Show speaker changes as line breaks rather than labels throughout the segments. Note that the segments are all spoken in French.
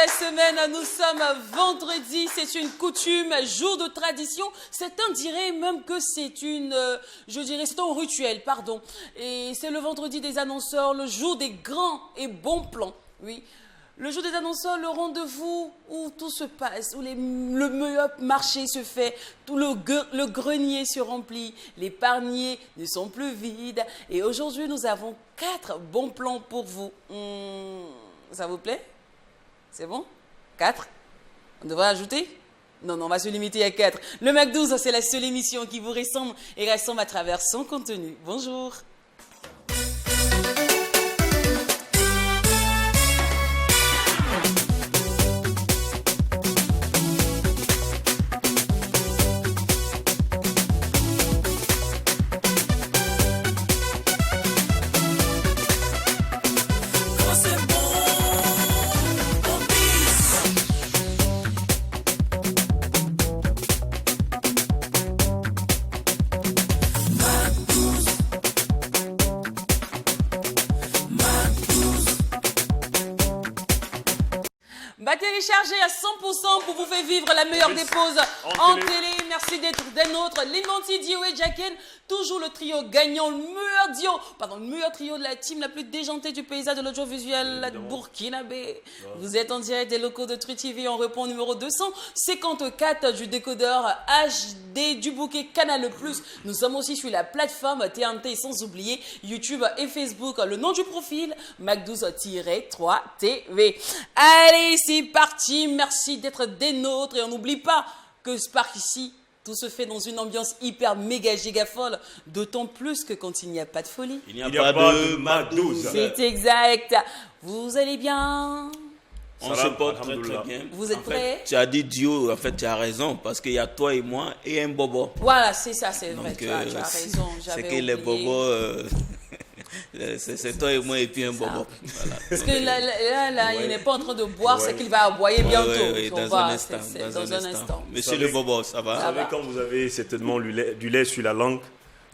la semaine, nous sommes vendredi, c'est une coutume, jour de tradition. Certains diraient même que c'est c'est un rituel, pardon. Et c'est le vendredi des annonceurs, le jour des grands et bons plans, oui. Le jour des annonceurs, le rendez-vous où tout se passe, où le meilleur marché se fait, tout le grenier se remplit, les paniers ne sont plus vides. Et aujourd'hui, nous avons 4 bons plans pour vous. Ça vous plaît? C'est bon? 4? On devrait ajouter? Non, on va se limiter à 4. Le McDo, c'est la seule émission qui vous ressemble et ressemble à travers son contenu. Bonjour. Batterie chargée à 100% pour vous faire vivre la meilleure des pauses en télé. Merci d'être des nôtres. Linanti, Dio et Jacken, toujours le trio gagnant, le meilleur trio de la team la plus déjantée du paysage de l'audiovisuel burkinabé. Vous êtes en direct des locaux de Truth TV, on répond au numéro 254 du décodeur HD du bouquet Canal+. Nous sommes aussi sur la plateforme TNT, sans oublier YouTube et Facebook. Le nom du profil, Mac12-3TV. Allez, c'est parti, merci d'être des nôtres et on n'oublie pas que Spark ici, tout se fait dans une ambiance hyper méga giga folle, d'autant plus que quand il n'y a pas de folie.
Il n'y a pas de Mac12.
C'est exact. Vous allez bien?
On se porte très très bien.
Vous êtes prêts?
Tu as dit Dio, en fait tu as raison, parce qu'il y a toi et moi et un bobo.
Voilà, c'est ça, c'est vrai,
donc,
tu as raison.
C'est que les bobos... c'est toi et moi et puis un bobo. Voilà.
Parce que là il n'est pas en train de boire, c'est qu'il va aboyer bientôt.
Oui, dans un instant. Monsieur le bobo, ça va?
Vous savez, quand vous avez certainement du lait sur la langue,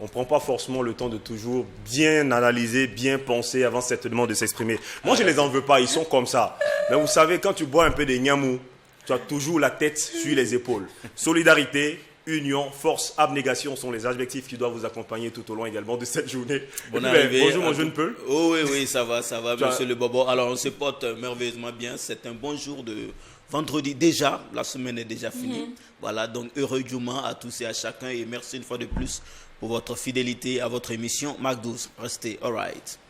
on ne prend pas forcément le temps de toujours bien analyser, bien penser avant certainement de s'exprimer. Moi, je ne les en veux pas, ils sont comme ça. Mais vous savez, quand tu bois un peu de niamou, tu as toujours la tête sur les épaules. Solidarité, union, force, abnégation sont les adjectifs qui doivent vous accompagner tout au long également de cette journée. Bonjour mon jeune Peul.
Oh oui, ça va, monsieur le bobo. Alors, on se porte merveilleusement bien. C'est un bon jour de vendredi déjà. La semaine est déjà finie. Voilà, donc heureux Juma à tous et à chacun. Et merci une fois de plus pour votre fidélité à votre émission Mac12. Restez, all right.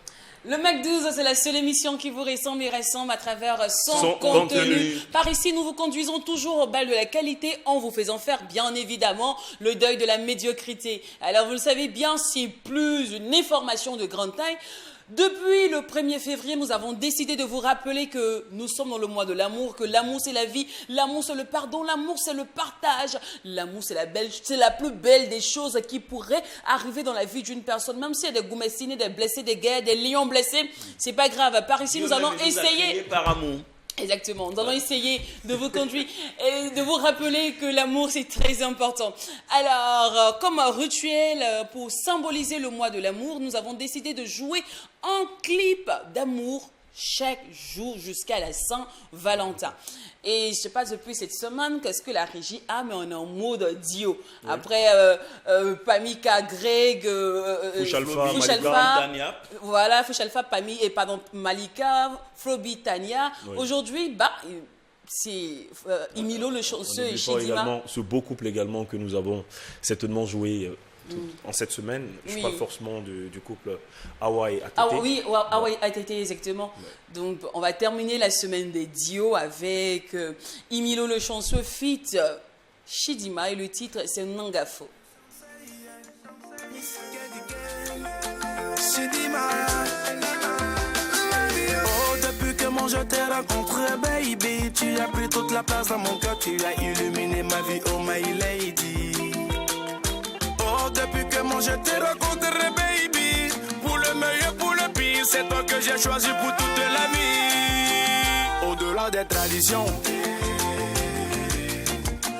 Le Mac12, c'est la seule émission qui vous ressemble et ressemble à travers son contenu. Par ici, nous vous conduisons toujours au bal de la qualité en vous faisant faire, bien évidemment, le deuil de la médiocrité. Alors, vous le savez bien, c'est plus une information de grande taille. Depuis le 1er février, nous avons décidé de vous rappeler que nous sommes dans le mois de l'amour, que l'amour c'est la vie, l'amour c'est le pardon, l'amour c'est le partage, l'amour c'est la plus belle des choses qui pourraient arriver dans la vie d'une personne. Même s'il y a des goumessinés, des blessés, des guerres, des lions blessés, c'est pas grave. Par ici, nous allons essayer...
par amour.
Exactement. Nous allons essayer de vous conduire et de vous rappeler que l'amour, c'est très important. Alors, comme un rituel pour symboliser le mois de l'amour, nous avons décidé de jouer un clip d'amour chaque jour jusqu'à la Saint-Valentin. Et je ne sais pas depuis cette semaine qu'est-ce que la régie a, mais on est en mode Dio. Oui. Après, Pamika, Greg,
Fouchalfa,
voilà, Fouchalfa, Malika, Frobi, Tania. Oui. Aujourd'hui, c'est Imilo le chanceux et Chidima.
Ce beau couple également que nous avons certainement joué en cette semaine. Je parle forcément du couple Hawaii et ATT.
Oui, Hawaii et ATT, exactement. Ouais. Donc, on va terminer la semaine des Dio avec Imilo le chanceux fit Chidima et le titre c'est Nangafo.
Je t'ai rencontré, baby. Tu as pris toute la place dans mon cœur. Tu as illuminé ma vie, oh my lady. Oh, depuis que moi je t'ai rencontré, baby. Pour le meilleur, pour le pire, c'est toi que j'ai choisi pour toute la vie. Au-delà des traditions,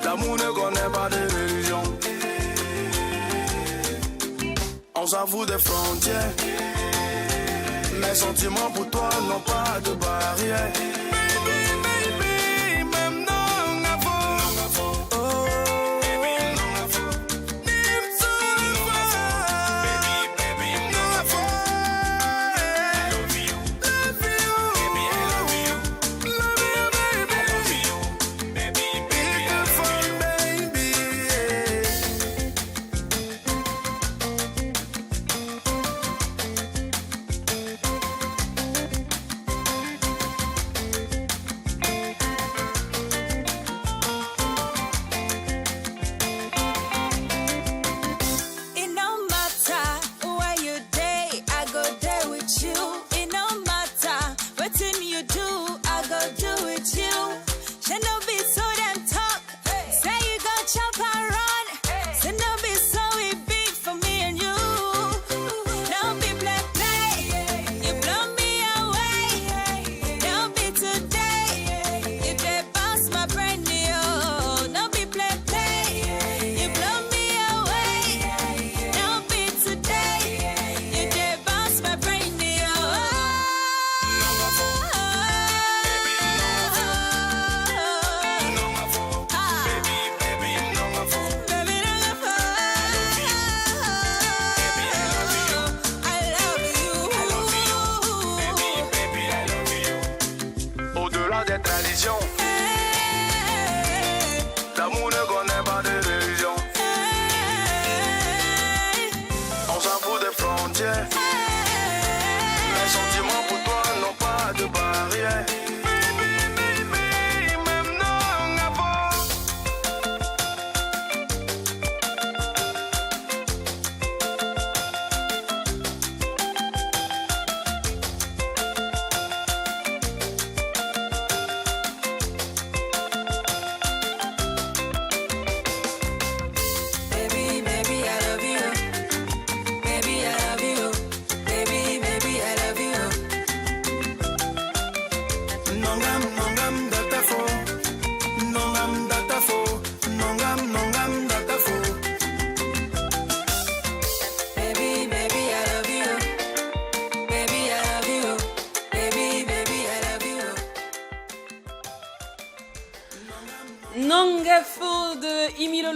l'amour ne connaît pas de religion. On s'en fout des frontières. Mes sentiments pour toi n'ont pas de barrière. Baby, baby.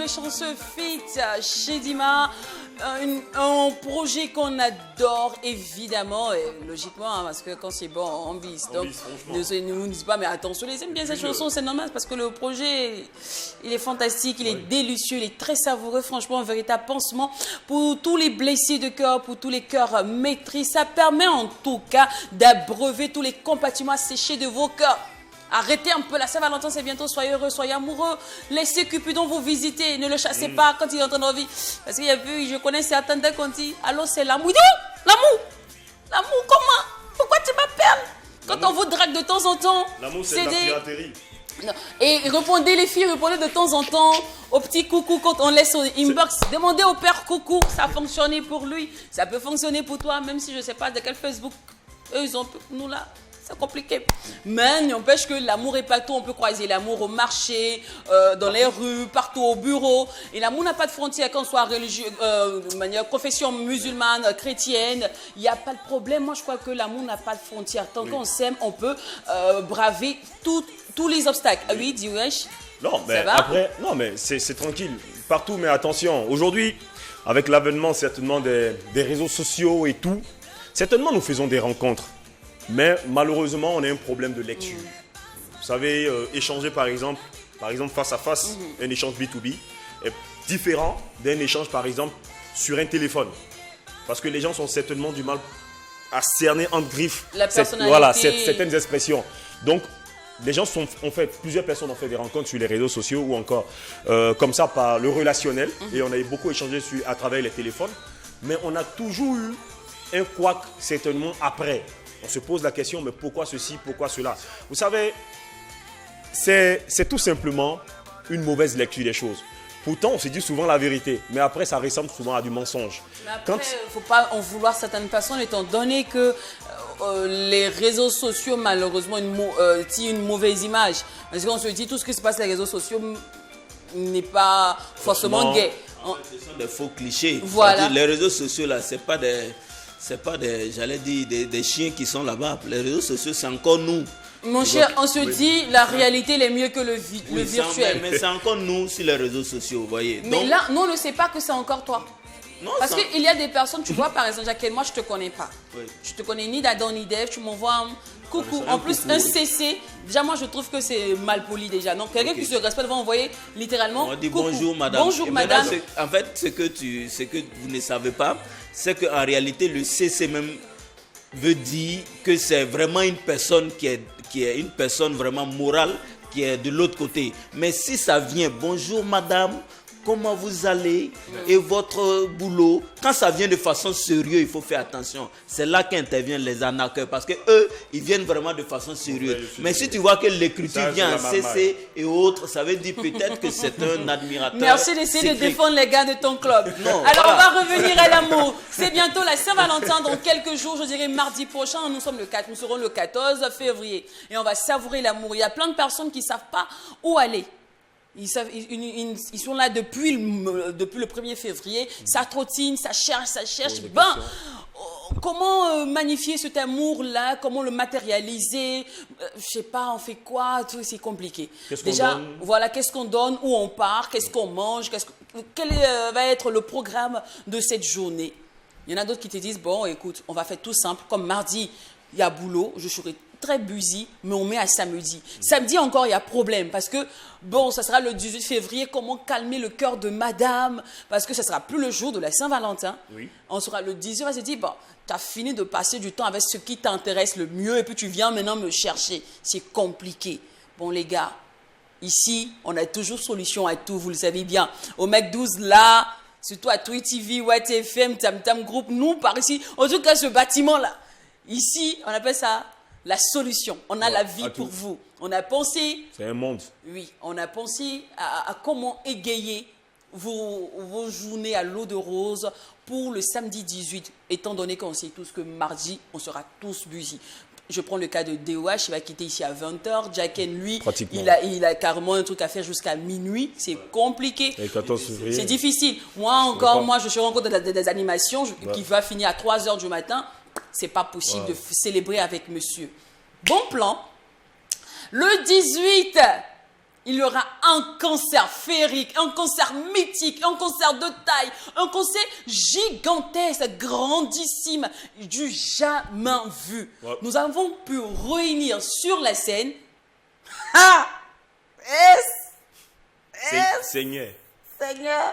les chanceux feat Chedima, un projet qu'on adore évidemment, et logiquement, hein, parce que quand c'est bon, on vise. Donc, ne nous disent pas, mais attention, les aiment bien cette chanson, c'est normal, parce que le projet, il est fantastique, il est délicieux, il est très savoureux, franchement, un véritable pansement pour tous les blessés de cœur, pour tous les cœurs maîtris. Ça permet en tout cas d'abreuver tous les compartiments asséchés de vos cœurs. Arrêtez un peu, la Saint-Valentin c'est bientôt, soyez heureux, soyez amoureux. Laissez Cupidon vous visiter, ne le chassez pas quand il est en train de vivre. Parce qu'il y a vu, je connais certains dès qu'on dit, allô c'est l'amour. Il dit, oh, l'amour. L'amour comment? Pourquoi tu m'appelles? Quand on vous drague de temps en temps,
l'amour c'est de la piraterie.
Non. Et répondez les filles, répondez de temps en temps au petit coucou quand on laisse au inbox. Demandez au père coucou, ça a fonctionné pour lui, ça peut fonctionner pour toi, même si je ne sais pas de quel Facebook eux ils ont, nous là. C'est compliqué. Mais n'empêche que l'amour est partout. On peut croiser l'amour au marché, dans les rues, partout au bureau. Et l'amour n'a pas de frontières, qu'on soit religieux, de manière confession musulmane, chrétienne. Il n'y a pas de problème. Moi, je crois que l'amour n'a pas de frontières. Tant qu'on s'aime, on peut braver tous les obstacles. Ah oui, dis wesh.
Non, mais après, non, mais c'est tranquille. Partout, mais attention. Aujourd'hui, avec l'avènement certainement des réseaux sociaux et tout, certainement nous faisons des rencontres. Mais malheureusement, on a un problème de lecture. Vous savez, échanger par exemple face à face, un échange B2B est différent d'un échange par exemple sur un téléphone. Parce que les gens sont certainement du mal à cerner entre griffes certaines expressions. Donc, les gens plusieurs personnes ont fait des rencontres sur les réseaux sociaux ou encore comme ça par le relationnel. Et on a beaucoup échangé à travers les téléphones. Mais on a toujours eu un couac certainement après. On se pose la question, mais pourquoi ceci, pourquoi cela? Vous savez, c'est tout simplement une mauvaise lecture des choses. Pourtant, on se dit souvent la vérité, mais après, ça ressemble souvent à du mensonge.
Mais après, il ne faut pas en vouloir certaines personnes, étant donné que les réseaux sociaux, malheureusement, tirent une mauvaise image. Parce qu'on se dit, tout ce qui se passe sur les réseaux sociaux n'est pas forcément gay.
Ce sont des faux clichés.
Voilà.
Les réseaux sociaux, là, c'est pas j'allais dire, des chiens qui sont là-bas. Les réseaux sociaux, c'est encore nous.
Mon cher, on se dit, la réalité, elle est mieux que le virtuel.
Mais c'est encore nous sur les réseaux sociaux, vous voyez.
Mais donc, là, nous, on ne sait pas que c'est encore toi. Non, parce qu'il y a des personnes, tu vois, par exemple, Jacqueline, moi, je ne te connais pas. Oui. Je ne te connais ni d'Adam ni d'Ève, tu m'envoies un coucou. En plus, un CC, déjà, moi, je trouve que c'est mal poli déjà. Donc, quelqu'un qui se respecte va envoyer littéralement
on dit
coucou.
Bonjour, madame.
Bonjour, madame.
En fait, ce que vous ne savez pas, c'est qu'en réalité, le CC même veut dire que c'est vraiment une personne qui est une personne vraiment morale qui est de l'autre côté. Mais si ça vient, bonjour madame, comment vous allez et votre boulot, quand ça vient de façon sérieuse, il faut faire attention. C'est là qu'interviennent les arnaqueurs parce que eux, ils viennent vraiment de façon sérieuse. Mais si tu vois que l'écriture vient en CC et autres, ça veut dire peut-être que c'est un admirateur.
Merci d'essayer de défendre les gars de ton club. Non, alors voilà. On va revenir à l'amour. C'est bientôt la Saint-Valentin, dans quelques jours, je dirais mardi prochain. Nous serons le 14 février et on va savourer l'amour. Il y a plein de personnes qui ne savent pas où aller. Ils sont là depuis le 1er février. Ça trottine, ça cherche. Ben, comment magnifier cet amour-là? Comment le matérialiser? Je sais pas, on fait quoi? C'est compliqué. Déjà, voilà, qu'est-ce qu'on donne? Où on part? Qu'est-ce qu'on mange? Quel va être le programme de cette journée? Il y en a d'autres qui te disent, bon, écoute, on va faire tout simple. Comme mardi, il y a boulot, je serai très busy, mais on met à samedi. Samedi encore, il y a problème parce que, bon, ça sera le 18 février, comment calmer le cœur de madame, parce que ça sera plus le jour de la Saint-Valentin. Oui. On sera le 18, on va se dire, bon, tu as fini de passer du temps avec ce qui t'intéresse le mieux et puis tu viens maintenant me chercher. C'est compliqué. Bon, les gars, ici, on a toujours solution à tout, vous le savez bien. Au Mec 12, là, surtout à Twitch TV, White FM, Tam Tam Group, nous, par ici, en tout cas, ce bâtiment-là, ici, on appelle ça la solution. On a la vie pour vous. On a pensé...
C'est un monde.
Oui, on a pensé à comment égayer vos journées à l'eau de rose pour le samedi 18, étant donné qu'on sait tous que mardi, on sera tous busy. Je prends le cas de DOH, il va quitter ici à 20h. Jacken, lui, il a carrément un truc à faire jusqu'à minuit. C'est compliqué. C'est difficile. Moi, je suis en compte des animations qui va finir à 3h du matin. C'est pas possible de célébrer avec monsieur. Bon plan. Le 18, il y aura un concert féerique, un concert mythique, un concert de taille, un concert gigantesque, grandissime, du jamais vu.
Ouais.
Nous avons pu réunir sur la scène... Ah!
Seigneur.
Seigneur,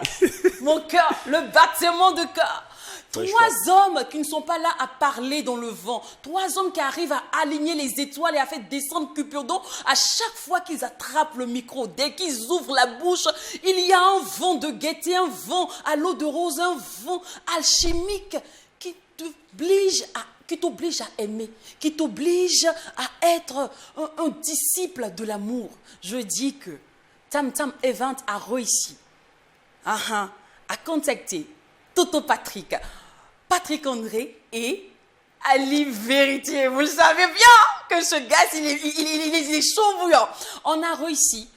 mon cœur, le battement de cœur.
Ouais,
Trois hommes qui ne sont pas là à parler dans le vent. Trois hommes qui arrivent à aligner les étoiles et à faire descendre Cupidon à chaque fois qu'ils attrapent le micro. Dès qu'ils ouvrent la bouche, il y a un vent de gaieté, un vent à l'eau de rose, un vent alchimique qui t'oblige à aimer, qui t'oblige à être un disciple de l'amour. Je dis que Tam Tam Event a réussi à contacter Toto Patrick, Patrick André et Ali Véritier. Vous le savez bien que ce gars, il est chaud bouillant. On a réussi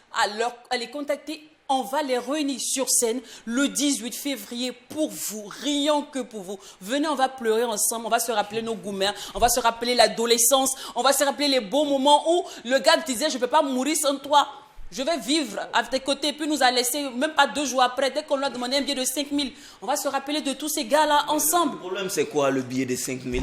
à les contacter. On va les réunir sur scène le 18 février pour vous, rien que pour vous. Venez, on va pleurer ensemble, on va se rappeler nos gourmets, on va se rappeler l'adolescence, on va se rappeler les beaux moments où le gars disait « je ne peux pas mourir sans toi ». Je vais vivre à tes côtés, puis nous a laissé, même pas 2 jours après, dès qu'on lui a demandé un billet de 5 000. On va se rappeler de tous ces gars-là ensemble.
Le problème, c'est quoi le billet de 5 000?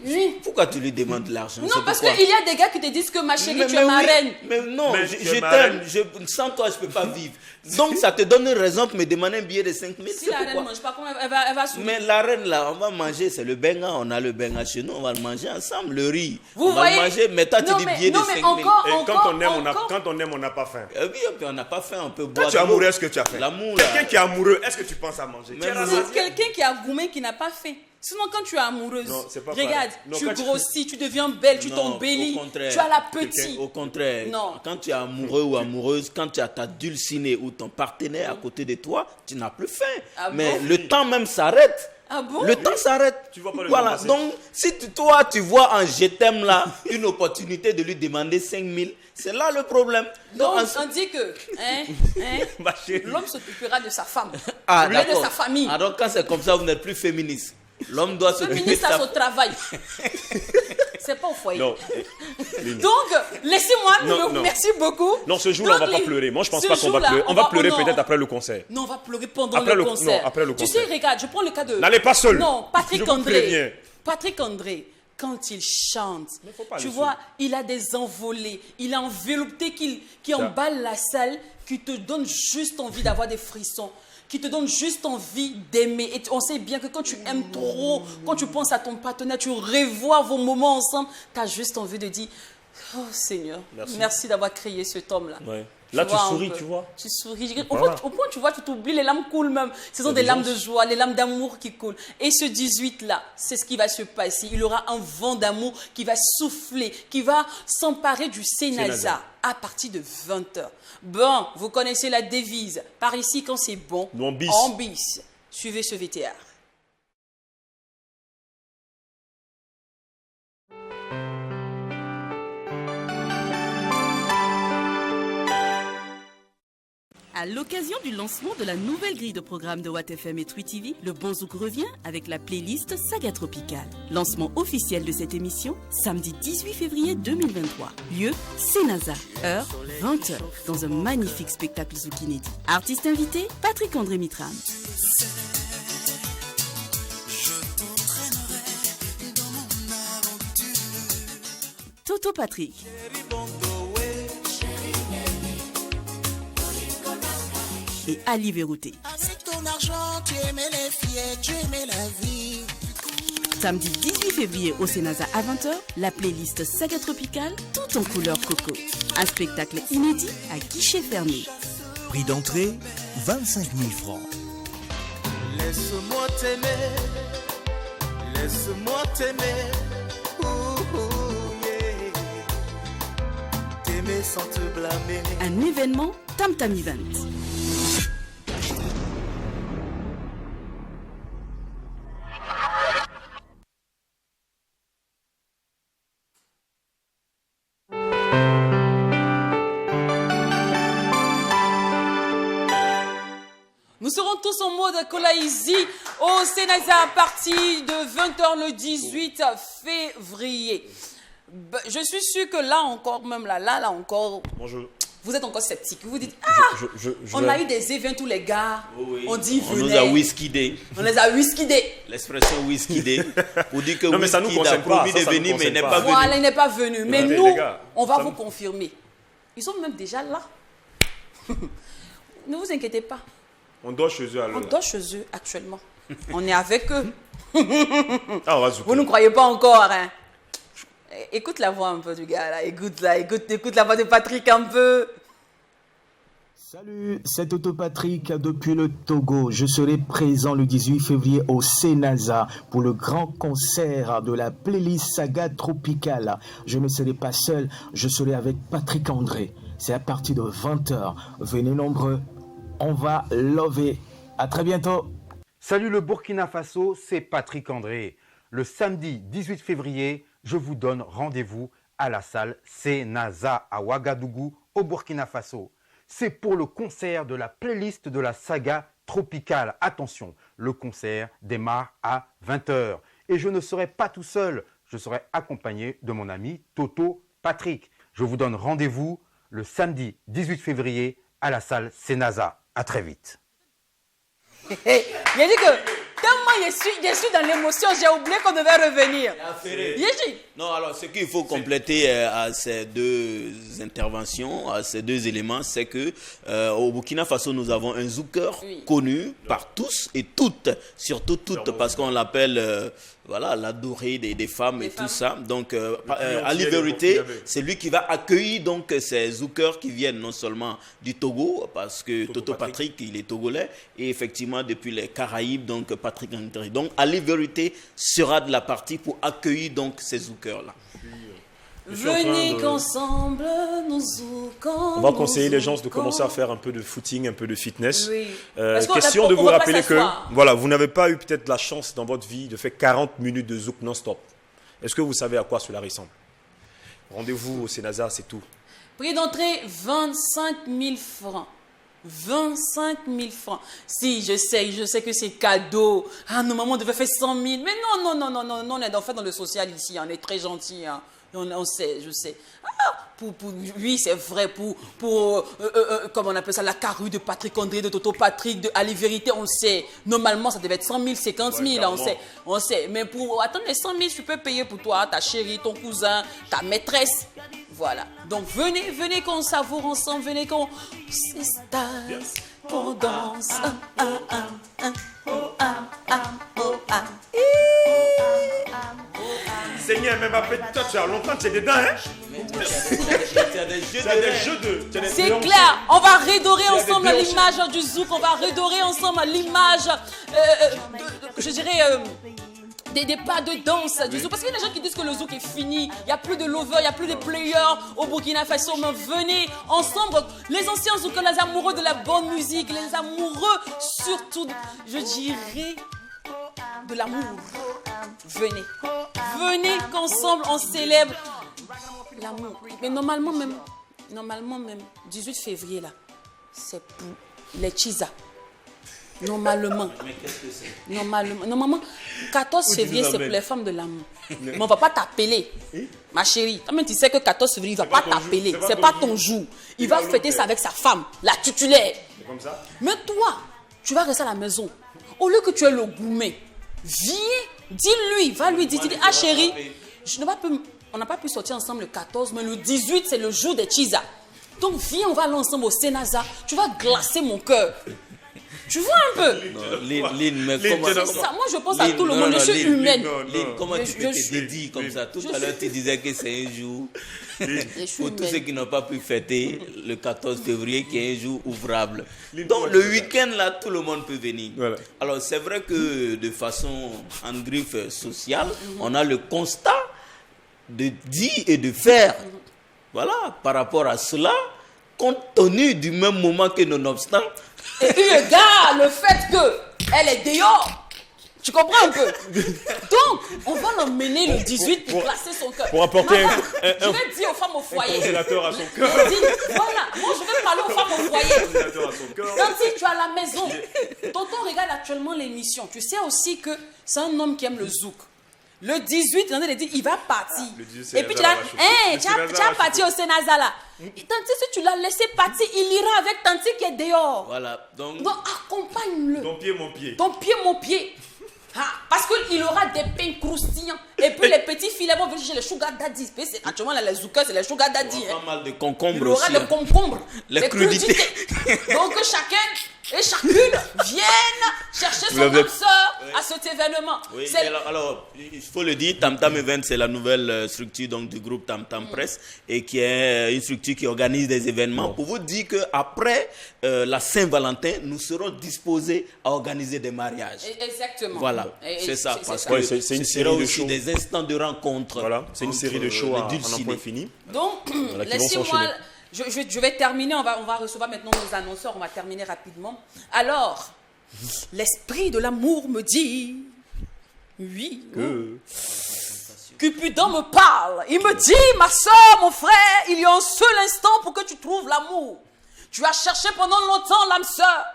Oui.
Pourquoi tu lui demandes de l'argent?
Non, parce qu'il y a des gars qui te disent que ma chérie, tu es ma reine.
Mais non,
Mais
je
ma
t'aime. Sans toi, je ne peux pas vivre. Donc, ça te donne une raison pour me demander un billet de 5 000.
Si la reine ne mange pas, comment elle va souffrir?
Mais la reine, là, on va manger, c'est le benga. On a le benga chez nous, on va le manger ensemble, le riz.
Vous
on
voyez?
va le manger, mais toi, tu dis billet de 5 000.
Et quand on aime, on n'a pas faim.
Oui, puis on n'a pas faim, on peut
Quand
boire.
tu es amoureux, est-ce que tu as faim?
L'amour, là.
Quelqu'un qui est amoureux, est-ce que tu penses à manger?
Même
C'est quelqu'un qui a gourmé qui n'a pas faim. Sinon, quand tu es amoureuse,
Non, c'est pas
regarde,
pareil. Non,
tu
quand
grossis, tu deviens belle, tu
Non,
t'embellis,
au contraire.
tu as la petite.
Au contraire,
Non.
quand tu es amoureux ou amoureuse, quand tu as ta dulcinée ou ton partenaire à côté de toi, tu n'as plus faim.
Ah
Mais
bon?
le temps même s'arrête.
Ah bon?
Le temps s'arrête.
Tu vois pas le
voilà.
temps passer.
Donc, si toi, tu vois en je t'aime là une opportunité de lui demander 5 000, c'est là le problème.
Donc,
en-
on dit que
Ma chérie.
l'homme s'occupera de sa femme,
Ah,
de
d'accord.
sa famille.
Alors, quand c'est comme ça, vous n'êtes plus féministe. L'homme doit s'occuper de
Féministe
sa
à son travail. C'est pas au foyer.
Non.
Donc, laissez-moi,
Non.
merci beaucoup.
Non, ce jour-là, on
Donc,
va pas pleurer. Moi, je pense
ce
pas qu'on va
jour-là,
pleurer. On va pleurer
non.
peut-être après le concert.
Non, on va pleurer pendant
Après
le
le-
concert.
non, après le
Tu
concert.
sais, regarde, je prends le cas de...
N'allez pas seul.
Non, Patrick
Je vous
André.
préviens.
Patrick André, quand il chante,
Mais faut pas
tu
le
vois, il a des envolées, il a enveloppé qui emballe la salle, qui te donne juste envie d'avoir des frissons, qui te donne juste envie d'aimer. Et on sait bien que quand tu aimes trop, quand tu penses à ton partenaire, tu revois vos moments ensemble, tu as juste envie de dire, oh Seigneur, merci d'avoir créé cet homme-là.
Ouais. Là, tu
vois,
souris,
un peu.
tu vois.
Tu souris.
Voilà.
Au point, tu vois, tu t'oublies, les larmes coulent même. Ce sont des larmes de joie, les larmes d'amour qui coulent. Et ce 18-là, c'est ce qui va se passer. Il y aura un vent d'amour qui va souffler, qui va s'emparer du Sénasa à partir de 20h. Bon, vous connaissez la devise. Par ici, quand c'est bon,
Nous, on bisse.
on bisse. Suivez ce VTR.
À l'occasion du lancement de la nouvelle grille de programme de Watt FM et Twi TV, le Bon Zouk revient avec la playlist Saga Tropicale. Lancement officiel de cette émission, samedi 18 février 2023. Lieu, Sénasa. Heure, 20h, dans un magnifique spectacle zouk inédit. Artiste invité, Patrick André Mitram. Toto Patrick. Et Ali Verrouté.
Avec ton argent, tu aimais les filles, tu aimais la vie.
Samedi 18 février au Sénasa à 20h, la playlist Saga Tropicale, tout en couleur coco. Un spectacle inédit à guichet fermé.
Prix d'entrée, 25 000 francs.
Laisse-moi t'aimer, laisse-moi t'aimer, yeah. T'aimer sans te blâmer.
Un événement Tam Tam Event.
Nous serons tous en mode Kolaïzi au Sénasa à partir de 20h le 18 février. Je suis sûr que là encore, même là encore,
Bonjour.
vous êtes encore sceptique. Vous dites, on
vais-
a eu des événements tous les gars.
Oui.
On dit
On
venez.
nous a whisky-dé.
On les a whisky-dés.
L'expression whisky-dé. Pour dire que
Non, mais ça nous
Whisky a
concerne pas,
promis
ça
de
nous
venir, mais
concerne
n'est
pas.
pas
Voilà,
venu.
il n'est pas venu. Mais
Écoutez,
nous,
les gars,
on va
ça
vous
me-
confirmer. Ils sont même déjà là. Ne vous inquiétez pas.
On dort chez eux
On
alors.
dort chez eux actuellement. On est avec eux.
Ah, on va zouker.
Vous ne croyez pas encore, hein? Écoute la voix un peu du gars là. Écoute la voix de Patrick un peu.
Salut, c'est Toto Patrick depuis le Togo. Je serai présent le 18 février au Senaza pour le grand concert de la playlist Saga Tropicale. Je ne serai pas seul, je serai avec Patrick André. C'est à partir de 20h. Venez nombreux, on va lover. À très bientôt.
Salut le Burkina Faso, c'est Patrick André. Le samedi 18 février, je vous donne rendez-vous à la salle Senaza à Ouagadougou au Burkina Faso. C'est pour le concert de la playlist de la saga Tropicale. Attention, le concert démarre à 20h. Et je ne serai pas tout seul, je serai accompagné de mon ami Toto Patrick. Je vous donne rendez-vous le samedi 18 février à la salle Senaza. À très vite.
Il a dit que tellement je suis dans l'émotion, j'ai oublié qu'on devait revenir. Il a dit.
Non, alors ce qu'il faut compléter à ces deux interventions, à ces deux éléments, c'est que au Burkina Faso, nous avons un zouker connu par tous et toutes, surtout toutes, parce qu'on l'appelle voilà, l'adoré des femmes et tout ça. Donc, Ali Vérité, c'est lui qui va accueillir donc ces zoukers qui viennent non seulement du Togo, parce que Toto Patrick, il est togolais, et effectivement depuis les Caraïbes, donc Patrick André. Donc, Ali Vérité sera de la partie pour accueillir donc ces zoukers-là.
Venez qu'ensemble nous zoukons.
On va conseiller les gens de commencer à faire un peu de footing, un peu de fitness.
Oui. Parce qu'on
Question de
on
vous
va pas
rappeler que
s'asseoir.
voilà, vous n'avez pas eu peut-être la chance dans votre vie de faire 40 minutes de zouk non-stop. Est-ce que vous savez à quoi cela ressemble? Rendez-vous au Senaza, c'est tout.
Prix d'entrée 25 000 francs. 25 000 francs. Si, je sais que c'est cadeau. Ah, nos mamans devaient faire 100 000. Mais non, on est en fait dans le social ici. On est très gentil. Hein. On sait, je sais. Ah, pour lui, c'est vrai. Pour comment on appelle ça, la carrure de Patrick André, de Toto Patrick, de Ali Vérité, on sait. Normalement, ça devait être 100 000, 50 000, là, on sait. Mais pour attendre les 100 000, tu peux payer pour toi, ta chérie, ton cousin, ta maîtresse. Voilà. Donc, venez qu'on savoure ensemble, venez qu'on s'extase, qu'on danse.
Seigneur, même après toi, tu as longtemps, tu es dedans, hein?
C'est clair, on va redorer ensemble l'image du zouk, on va redorer ensemble l'image, je dirais, des pas de danse du zouk. Parce qu'il y a des gens qui disent que le zouk est fini, il n'y a plus de lovers, il n'y a plus de players au Burkina Faso. Mais venez ensemble, les anciens zoukers, les amoureux de la bonne musique, les amoureux surtout, je dirais, de l'amour. Venez qu'ensemble on célèbre l'amour. Mais normalement même, 18 février là, c'est pour les Chiza. Normalement.
Mais qu'est-ce que c'est?
Normalement, 14 février, c'est pour les femmes de l'amour. Mais on ne va pas t'appeler, ma chérie. Toi-même, tu sais que 14 février, il ne va pas t'appeler. Ce n'est pas ton jour. Il va fêter ça avec sa femme, la titulaire.
C'est comme ça?
Mais toi, tu vas rester à la maison. Au lieu que tu aies le gourmet, viens, dis-lui, va lui dire, ah chérie, on n'a pas pu sortir ensemble le 14, mais le 18, c'est le jour des Chiza. Donc viens, on va aller ensemble au Senaza. Tu vas glacer mon cœur. Tu vois un peu?
Lynn, mais comment
C'est ça. Moi, je pense à tout le monde. Je suis humaine.
Lynn, comment tu peux te dédier comme ça? Tout à l'heure, tu disais que c'est un jour pour tous ceux qui n'ont pas pu fêter le 14 février, qui est un jour ouvrable. Donc, le week-end, là, tout le monde peut venir. Voilà. Alors, c'est vrai que de façon en griffe sociale, on a le constat de dire et de faire. Voilà, par rapport à cela, compte tenu du même moment que nonobstant.
Et puis regarde le fait qu'elle est dehors. Tu comprends un peu? Donc, on va l'emmener le 18 pour placer son cœur.
Pour apporter
je vais dire aux femmes au foyer.
un congélateur à son cœur.
Voilà, moi je vais parler aux femmes au foyer.
Un congélateur à son cœur.
Quand tu es à la maison, tonton regarde actuellement l'émission. Tu sais aussi que c'est un homme qui aime le zouk. Le 18, il a dit, il va partir.
Le 18,
Et puis tu as parti au Sénaza là. Tanti, si tu l'as laissé partir, il ira avec Tanti qui est dehors.
Voilà, donc
accompagne-le.
Ton pied, mon pied.
Ton pied, mon pied. Parce qu'il aura des pains croustillants. Et puis les petits filets vont venir chez les sugar daddy. C'est actuellement les zoukers, c'est les sugar daddy.
il y aura pas mal de concombres
Il aura
aussi.
les concombres,
Les crudités.
Donc chacun et chacune viennent chercher son âme sœur à cet événement.
Oui, alors, il faut le dire, Tam Tam Event, c'est la nouvelle structure donc, du groupe Tam Tam Press et qui est une structure qui organise des événements. Pour vous dire qu'après la Saint-Valentin, nous serons disposés à organiser des mariages.
Exactement.
Voilà, c'est ça. Parce
Ouais,
que
c'est une
ce
série
sera
de
aussi
shows.
des instants de rencontre.
Voilà, c'est une série de shows à un point fini.
Donc,
qui vont
laissez-moi...
s'enchaîner.
Je vais terminer, on va recevoir maintenant nos annonceurs, on va terminer rapidement. Alors, l'esprit de l'amour me dit, oui, Cupidon me parle, il me dit, ma soeur, mon frère, il y a un seul instant pour que tu trouves l'amour. Tu as cherché pendant longtemps l'âme sœur.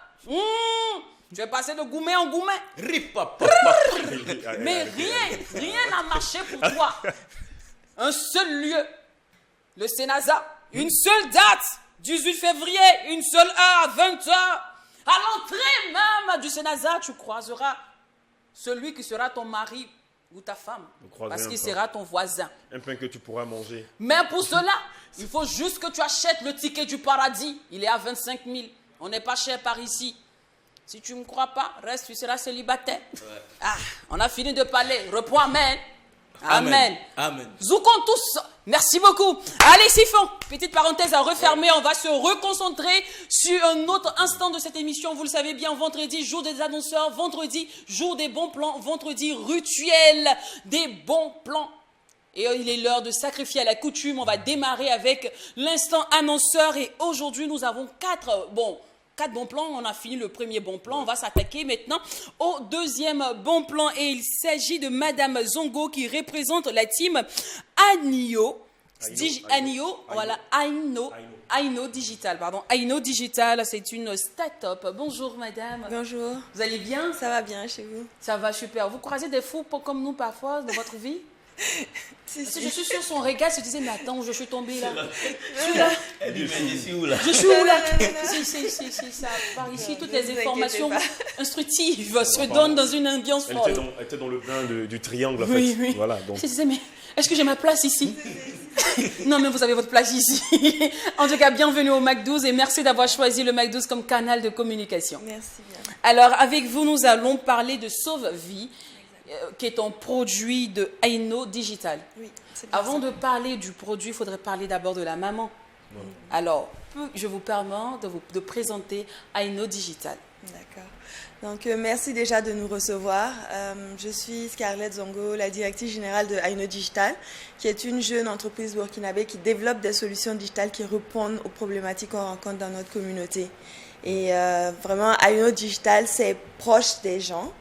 Tu es passé de goumet en goumet. Mais rien n'a marché pour toi. Un seul lieu, le Sénaza. Une seule date, 18 février, une seule heure à 20h. À l'entrée même du Sénaza, tu croiseras celui qui sera ton mari ou ta femme. Parce qu'il sera ton voisin.
Un pain que tu pourras manger.
Mais pour cela, il faut juste que tu achètes le ticket du paradis. Il est à 25 000. On n'est pas cher par ici. Si tu ne me crois pas, reste, tu seras célibataire. Ouais. On a fini de parler. Reprends, amen. Amen.
Amen.
Zoukons tous. Merci beaucoup. Allez, Siphon. Petite parenthèse à refermer. On va se reconcentrer sur un autre instant de cette émission. Vous le savez bien, vendredi, jour des annonceurs. Vendredi, jour des bons plans. Vendredi, rituel des bons plans. Et il est l'heure de sacrifier à la coutume. On va démarrer avec l'instant annonceur. Et aujourd'hui, nous avons 4 bons plans. On a fini le premier bon plan. On va s'attaquer maintenant au deuxième bon plan. Et il s'agit de Madame Zongo qui représente la team Aino. Aino Digital, pardon. Aino Digital, c'est une start-up. Bonjour madame.
Bonjour.
Vous allez bien?
Ça va bien chez vous?
Ça va super. Vous croisez des fous comme nous parfois dans votre vie? Si je suis sur son regard, je disais, mais attends, je suis tombée là. Je suis là.
Elle dit, mais je suis où là?
Je suis où là? C'est ça. Par ici, toutes les informations instructives se donnent dans une ambiance folle.
Elle était dans le bain du triangle, en fait.
Oui.
Voilà, donc.
Je disais, mais est-ce que j'ai ma place ici? Non, mais vous avez votre place ici. En tout cas, bienvenue au Mac12 et merci d'avoir choisi le Mac12 comme canal de communication.
Merci bien.
Alors, avec vous, nous allons parler de Sauve Vie, qui est un produit de Aino Digital.
Oui, c'est
bien. Avant de parler du produit, il faudrait parler d'abord de la maman. Alors, je vous permets de présenter Aino Digital.
D'accord. Donc, merci déjà de nous recevoir. Je suis Scarlett Zongo, la directrice générale de Aino Digital, qui est une jeune entreprise burkinabé qui développe des solutions digitales qui répondent aux problématiques qu'on rencontre dans notre communauté. Et vraiment, Aino Digital, c'est proche des gens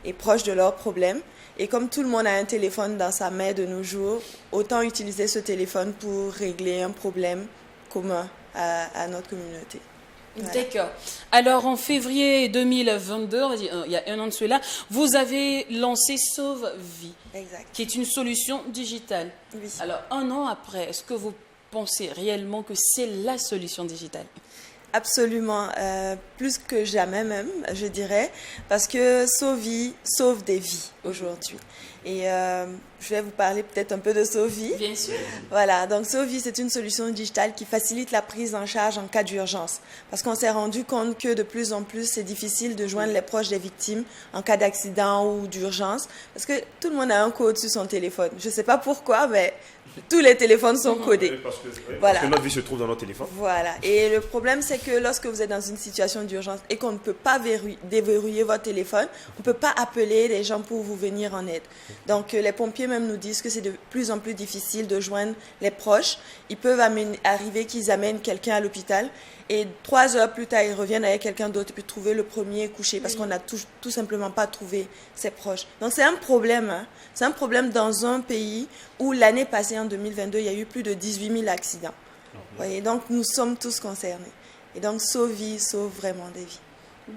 et proche de leurs problèmes. Et comme tout le monde a un téléphone dans sa main de nos jours, autant utiliser ce téléphone pour régler un problème commun à notre communauté. Voilà.
D'accord. Alors, en février 2022, il y a un an de cela, vous avez lancé Sauve Vie, qui est une solution digitale.
Oui.
Alors, un an après, est-ce que vous pensez réellement que c'est la solution digitale?
Absolument, plus que jamais même, je dirais, parce que Sauve Vie sauve des vies aujourd'hui. Et je vais vous parler peut-être un peu de Sauve Vie.
Bien sûr.
Voilà, donc Sauve Vie, c'est une solution digitale qui facilite la prise en charge en cas d'urgence. Parce qu'on s'est rendu compte que de plus en plus, c'est difficile de joindre les proches des victimes en cas d'accident ou d'urgence. Parce que tout le monde a un code sur son téléphone. Je ne sais pas pourquoi, mais tous les téléphones sont codés.
Parce
Voilà.
que notre vie se trouve dans notre téléphone.
Voilà. Et le problème, c'est que lorsque vous êtes dans une situation d'urgence et qu'on ne peut pas déverrouiller votre téléphone, on ne peut pas appeler les gens pour vous venir en aide. Donc, les pompiers même nous disent que c'est de plus en plus difficile de joindre les proches. Ils peuvent arriver qu'ils amènent quelqu'un à l'hôpital et 3 heures plus tard, ils reviennent avec quelqu'un d'autre et puis trouver le premier couché parce qu'on n'a tout simplement pas trouvé ses proches. Donc, c'est un problème. Hein. C'est un problème dans un pays où l'année passée, en 2022, il y a eu plus de 18 000 accidents. Voyez, donc, nous sommes tous concernés. Et donc, Sauve Vie sauve vraiment des vies.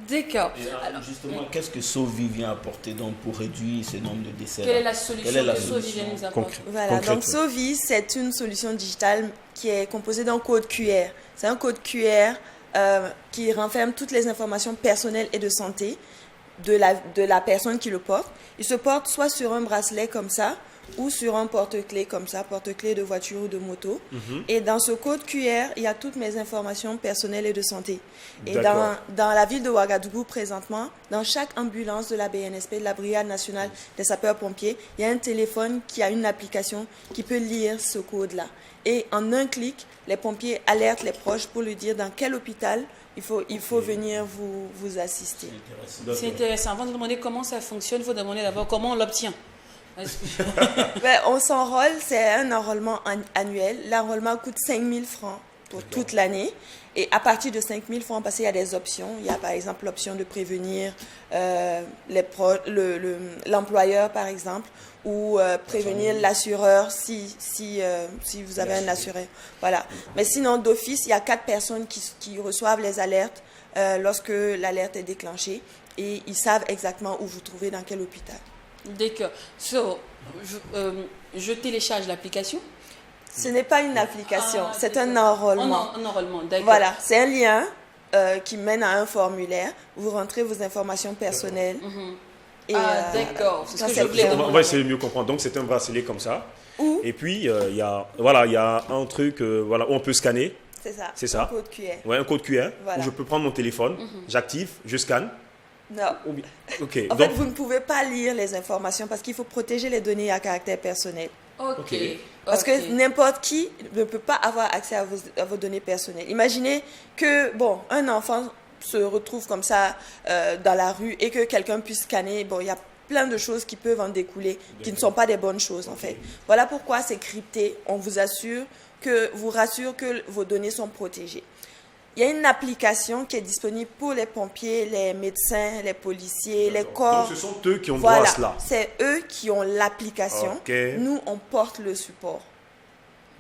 D'accord.
Alors, justement, qu'est-ce que Sovi vient apporter donc pour réduire ce nombre de décès?
Quelle est la solution que Sovi vient nous apporter?
Voilà, donc Sovi, c'est une solution digitale qui est composée d'un code QR. C'est un code QR qui renferme toutes les informations personnelles et de santé de la personne qui le porte. Il se porte soit sur un bracelet comme ça, ou sur un porte-clés comme ça, porte-clés de voiture ou de moto. Et dans ce code QR, il y a toutes mes informations personnelles et de santé. Et dans la ville de Ouagadougou, présentement, dans chaque ambulance de la BNSP, de la Brigade nationale des sapeurs-pompiers, il y a un téléphone qui a une application qui peut lire ce code-là. Et en un clic, les pompiers alertent les proches pour lui dire dans quel hôpital il faut venir vous assister.
C'est intéressant. Avant de demander comment ça fonctionne, il faut demander d'abord comment on l'obtient.
On s'enrôle, c'est un enrôlement annuel. L'enrôlement coûte 5 000 francs pour toute l'année. Et à partir de 5 000 francs, parce qu'il y a des options. Il y a par exemple l'option de prévenir l'employeur, par exemple, ou prévenir l'assureur si vous avez un assureur. Voilà. Mais sinon, d'office, il y a 4 personnes qui reçoivent les alertes lorsque l'alerte est déclenchée. Et ils savent exactement où vous trouvez, dans quel hôpital.
D'accord. Je télécharge l'application.
Ce n'est pas une application, c'est un enrôlement.
Un enrôlement, d'accord.
Voilà, c'est un lien qui mène à un formulaire. Vous rentrez vos informations personnelles. Et,
d'accord. C'est ce que je
voulais demander. On va essayer de mieux comprendre. Donc, c'est un bracelet comme ça. Et puis, il y a un truc où on peut scanner.
C'est ça. Un code QR.
Ouais, un code QR.
Voilà.
Où je peux prendre mon téléphone, j'active, je scanne.
Non.
Okay.
En fait, vous ne pouvez pas lire les informations parce qu'il faut protéger les données à caractère personnel.
Ok.
Parce que n'importe qui ne peut pas avoir accès à vos données personnelles. Imaginez que, un enfant se retrouve comme ça dans la rue et que quelqu'un puisse scanner. Il y a plein de choses qui peuvent en découler, qui ne sont pas des bonnes choses, en fait. Voilà pourquoi c'est crypté. On vous rassure que vos données sont protégées. Il y a une application qui est disponible pour les pompiers, les médecins, les policiers, les corps.
Donc ce sont eux qui ont droit à cela.
C'est eux qui ont l'application. Nous, on porte le support.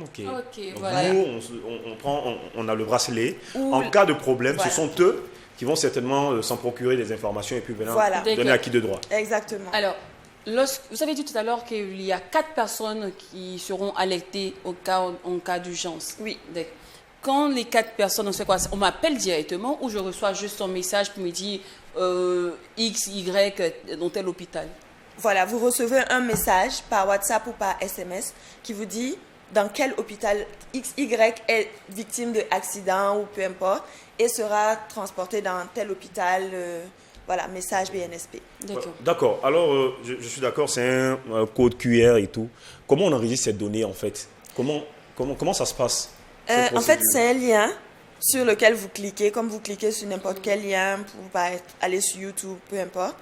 Ok.
Voilà.
Nous, on a le bracelet. En cas de problème, ce sont eux qui vont certainement s'en procurer des informations et puis donner à qui de droit.
Exactement.
Alors, vous avez dit tout à l'heure qu'il y a 4 personnes qui seront alertées en cas d'urgence.
Oui.
Quand les 4 personnes, on sait quoi, on m'appelle directement ou je reçois juste un message pour me dire X, Y dans tel hôpital?
Voilà, vous recevez un message par WhatsApp ou par SMS qui vous dit dans quel hôpital XY est victime d'accident ou peu importe et sera transporté dans tel hôpital. Voilà, message BNSP.
D'accord. Alors, je suis d'accord, c'est un code QR et tout. Comment on enregistre cette donnée en fait? Comment ça se passe?
En fait, c'est un lien sur lequel vous cliquez, comme vous cliquez sur n'importe quel lien pour aller sur YouTube, peu importe.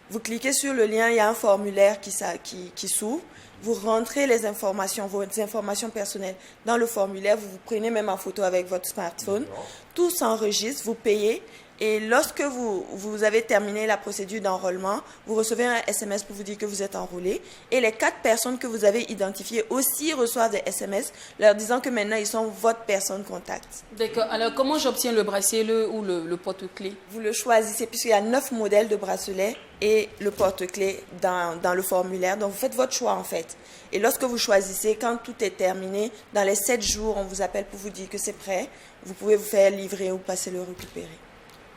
Vous cliquez sur le lien, il y a un formulaire qui s'ouvre. Vous rentrez vos informations personnelles dans le formulaire. Vous prenez même en photo avec votre smartphone. Tout s'enregistre, vous payez. Et lorsque vous avez terminé la procédure d'enrôlement, vous recevez un SMS pour vous dire que vous êtes enrôlé. Et les 4 personnes que vous avez identifiées aussi reçoivent des SMS leur disant que maintenant ils sont votre personne contact.
D'accord. Alors comment j'obtiens le bracelet ou le porte-clés?
Vous le choisissez puisqu'il y a 9 modèles de bracelets et le porte-clés dans le formulaire. Donc vous faites votre choix en fait. Et lorsque vous choisissez, quand tout est terminé, dans les 7 jours, on vous appelle pour vous dire que c'est prêt. Vous pouvez vous faire livrer ou passer le récupérer.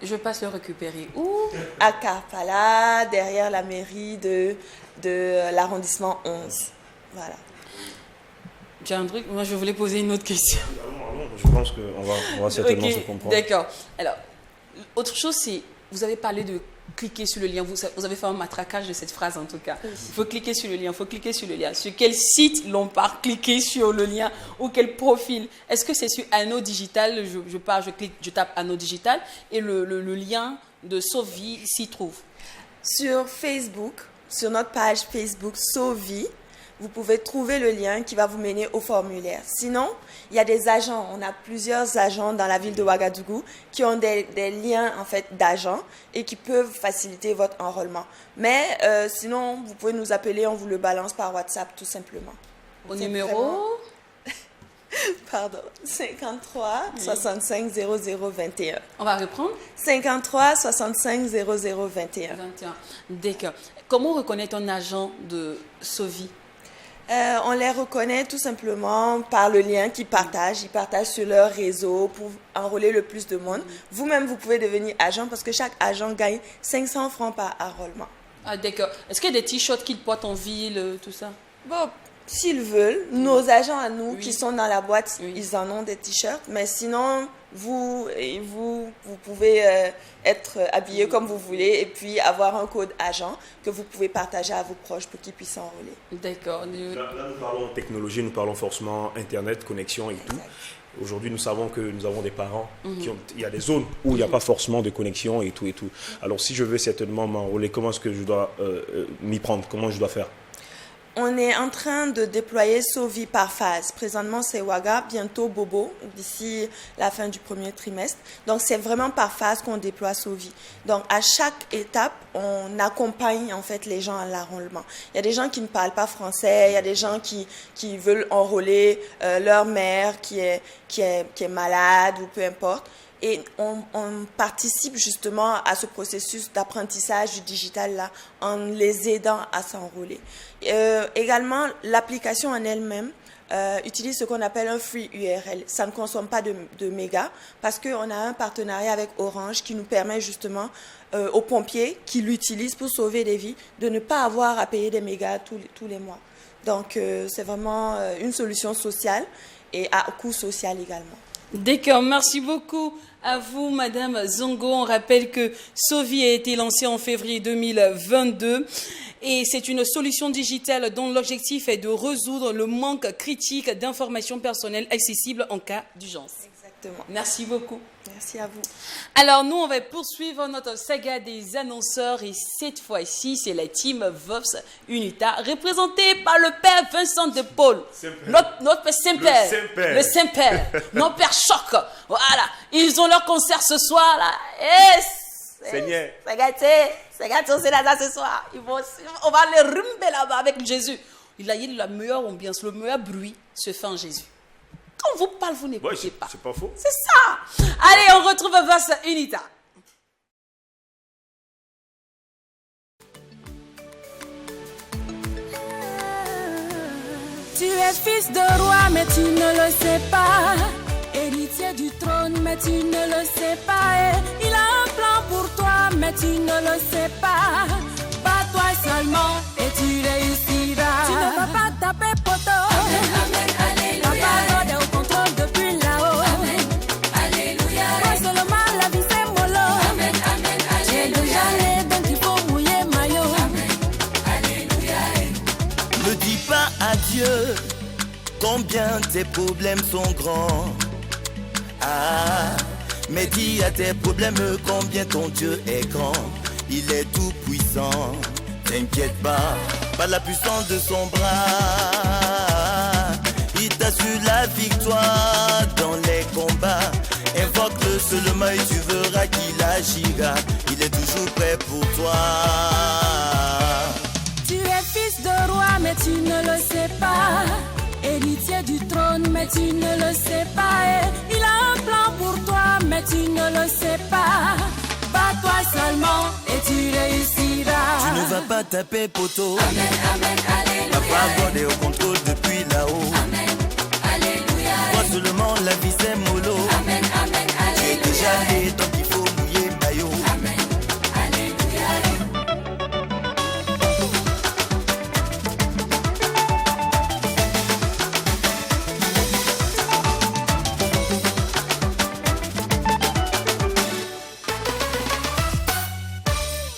Je passe le récupérer où?
À Karpala, derrière la mairie de l'arrondissement 11. Voilà.
J'ai un truc, moi je voulais poser une autre question.
Je pense qu'on va certainement se comprendre.
D'accord. Alors, autre chose, c'est, vous avez parlé de cliquer sur le lien. Vous avez fait un matraquage de cette phrase en tout cas. Il faut cliquer sur le lien, il faut cliquer sur le lien. Sur quel site l'on part cliquer sur le lien ou quel profil? Est-ce que c'est sur Anneau Digital? Je tape Anneau Digital et le lien de Sovi s'y trouve.
Sur Facebook, sur notre page Facebook Sovi, vous pouvez trouver le lien qui va vous mener au formulaire. Sinon, il y a des agents. On a plusieurs agents dans la ville de Ouagadougou qui ont des liens en fait d'agents et qui peuvent faciliter votre enrôlement. Mais sinon, vous pouvez nous appeler, on vous le balance par WhatsApp tout simplement.
Au numéro
Pardon. 53 65 00 21.
On va reprendre.
53 65 00 21.
21. D'accord. Comment reconnaître un agent de Sovi?
On les reconnaît tout simplement par le lien qu'ils partagent. Ils partagent sur leur réseau pour enrôler le plus de monde. Vous-même, vous pouvez devenir agent parce que chaque agent gagne 500 francs par enrôlement.
Ah, d'accord. Est-ce qu'il y a des t-shirts qu'ils portent en ville, tout ça?
Bon, s'ils veulent, nos agents à nous qui sont dans la boîte, ils en ont des t-shirts. Mais sinon, vous pouvez être habillé comme vous voulez et puis avoir un code agent que vous pouvez partager à vos proches pour qu'ils puissent s'enrôler.
D'accord.
Là, nous parlons technologie, nous parlons forcément Internet, connexion et tout. Aujourd'hui, nous savons que nous avons des parents il y a des zones où il n'y a pas forcément de connexion et tout et tout. Alors, si je veux certainement m'enrôler, comment est-ce que je dois m'y prendre? Comment je dois faire?
On est en train de déployer Sovi par phase. Présentement, c'est Waga, bientôt Bobo, d'ici la fin du premier trimestre. Donc, c'est vraiment par phase qu'on déploie Sovi. Donc, à chaque étape, on accompagne en fait les gens à l'enrôlement. Il y a des gens qui ne parlent pas français, il y a des gens qui veulent enrôler leur mère qui est malade ou peu importe. Et on participe justement à ce processus d'apprentissage du digital là en les aidant à s'enrôler. Également, l'application en elle-même utilise ce qu'on appelle un free URL. Ça ne consomme pas de mégas parce qu'on a un partenariat avec Orange qui nous permet justement aux pompiers qui l'utilisent pour sauver des vies de ne pas avoir à payer des mégas tous les mois. Donc, c'est vraiment une solution sociale et à coût social également.
D'accord, merci beaucoup à vous, Madame Zongo. On rappelle que Sovi a été lancé en février 2022 et c'est une solution digitale dont l'objectif est de résoudre le manque critique d'informations personnelles accessibles en cas d'urgence.
Exactement.
Merci beaucoup.
Merci à vous.
Alors, nous, on va poursuivre notre saga des annonceurs et cette fois-ci, c'est la team Vops Unita, représentée par le père Vincent de Paul, notre père Saint-Père, le Saint-Père, notre père Choc. Voilà, ils ont leur concert ce soir là.
Seigneur.
C'est gâté au Sénat ce soir. On va les rumber là-bas avec Jésus. Il a eu la meilleure ambiance, le meilleur bruit se fait en Jésus. Quand on vous parle, vous n'écoutez pas.
C'est pas faux.
C'est ça. Allez, on retrouve Vops Unita.
Tu es fils de roi, mais tu ne le sais pas. Héritier du trône, mais tu ne le sais pas. Et il a un plan pour toi, mais tu ne le sais pas. Bats-toi seulement et tu réussiras. Tu ne vas pas taper poteau. Amen, amen, alléluia. Ta parole est au contrôle depuis là-haut. Amen, alléluia. Moi seulement la vie c'est mollo. Amen, amen, alléluia. J'ai déjà les dents qu'il faut mouiller maillot. Amen, alléluia.
Ne dis pas adieu, combien tes problèmes sont grands. Ah, mais dis à tes problèmes combien ton Dieu est grand. Il est tout puissant, t'inquiète pas, par la puissance de son bras. Il t'assure la victoire dans les combats. Invoque-le seulement et tu verras qu'il agira. Il est toujours prêt pour toi.
Tu es fils de roi, mais tu ne le sais pas. Héritier du trône, mais tu ne le sais pas. Et il a un plan pour toi, mais tu ne le sais pas. Bats-toi seulement et tu réussiras.
Tu ne vas pas taper poteau.
Amen, amen, alléluia.
Ta parole est au contrôle depuis là-haut.
Amen, alléluia.
Moi seulement la vie c'est mollo.
Amen, amen, alléluia.
Tu es déjà né, donc il faut mouiller maillot.
Amen, alléluia.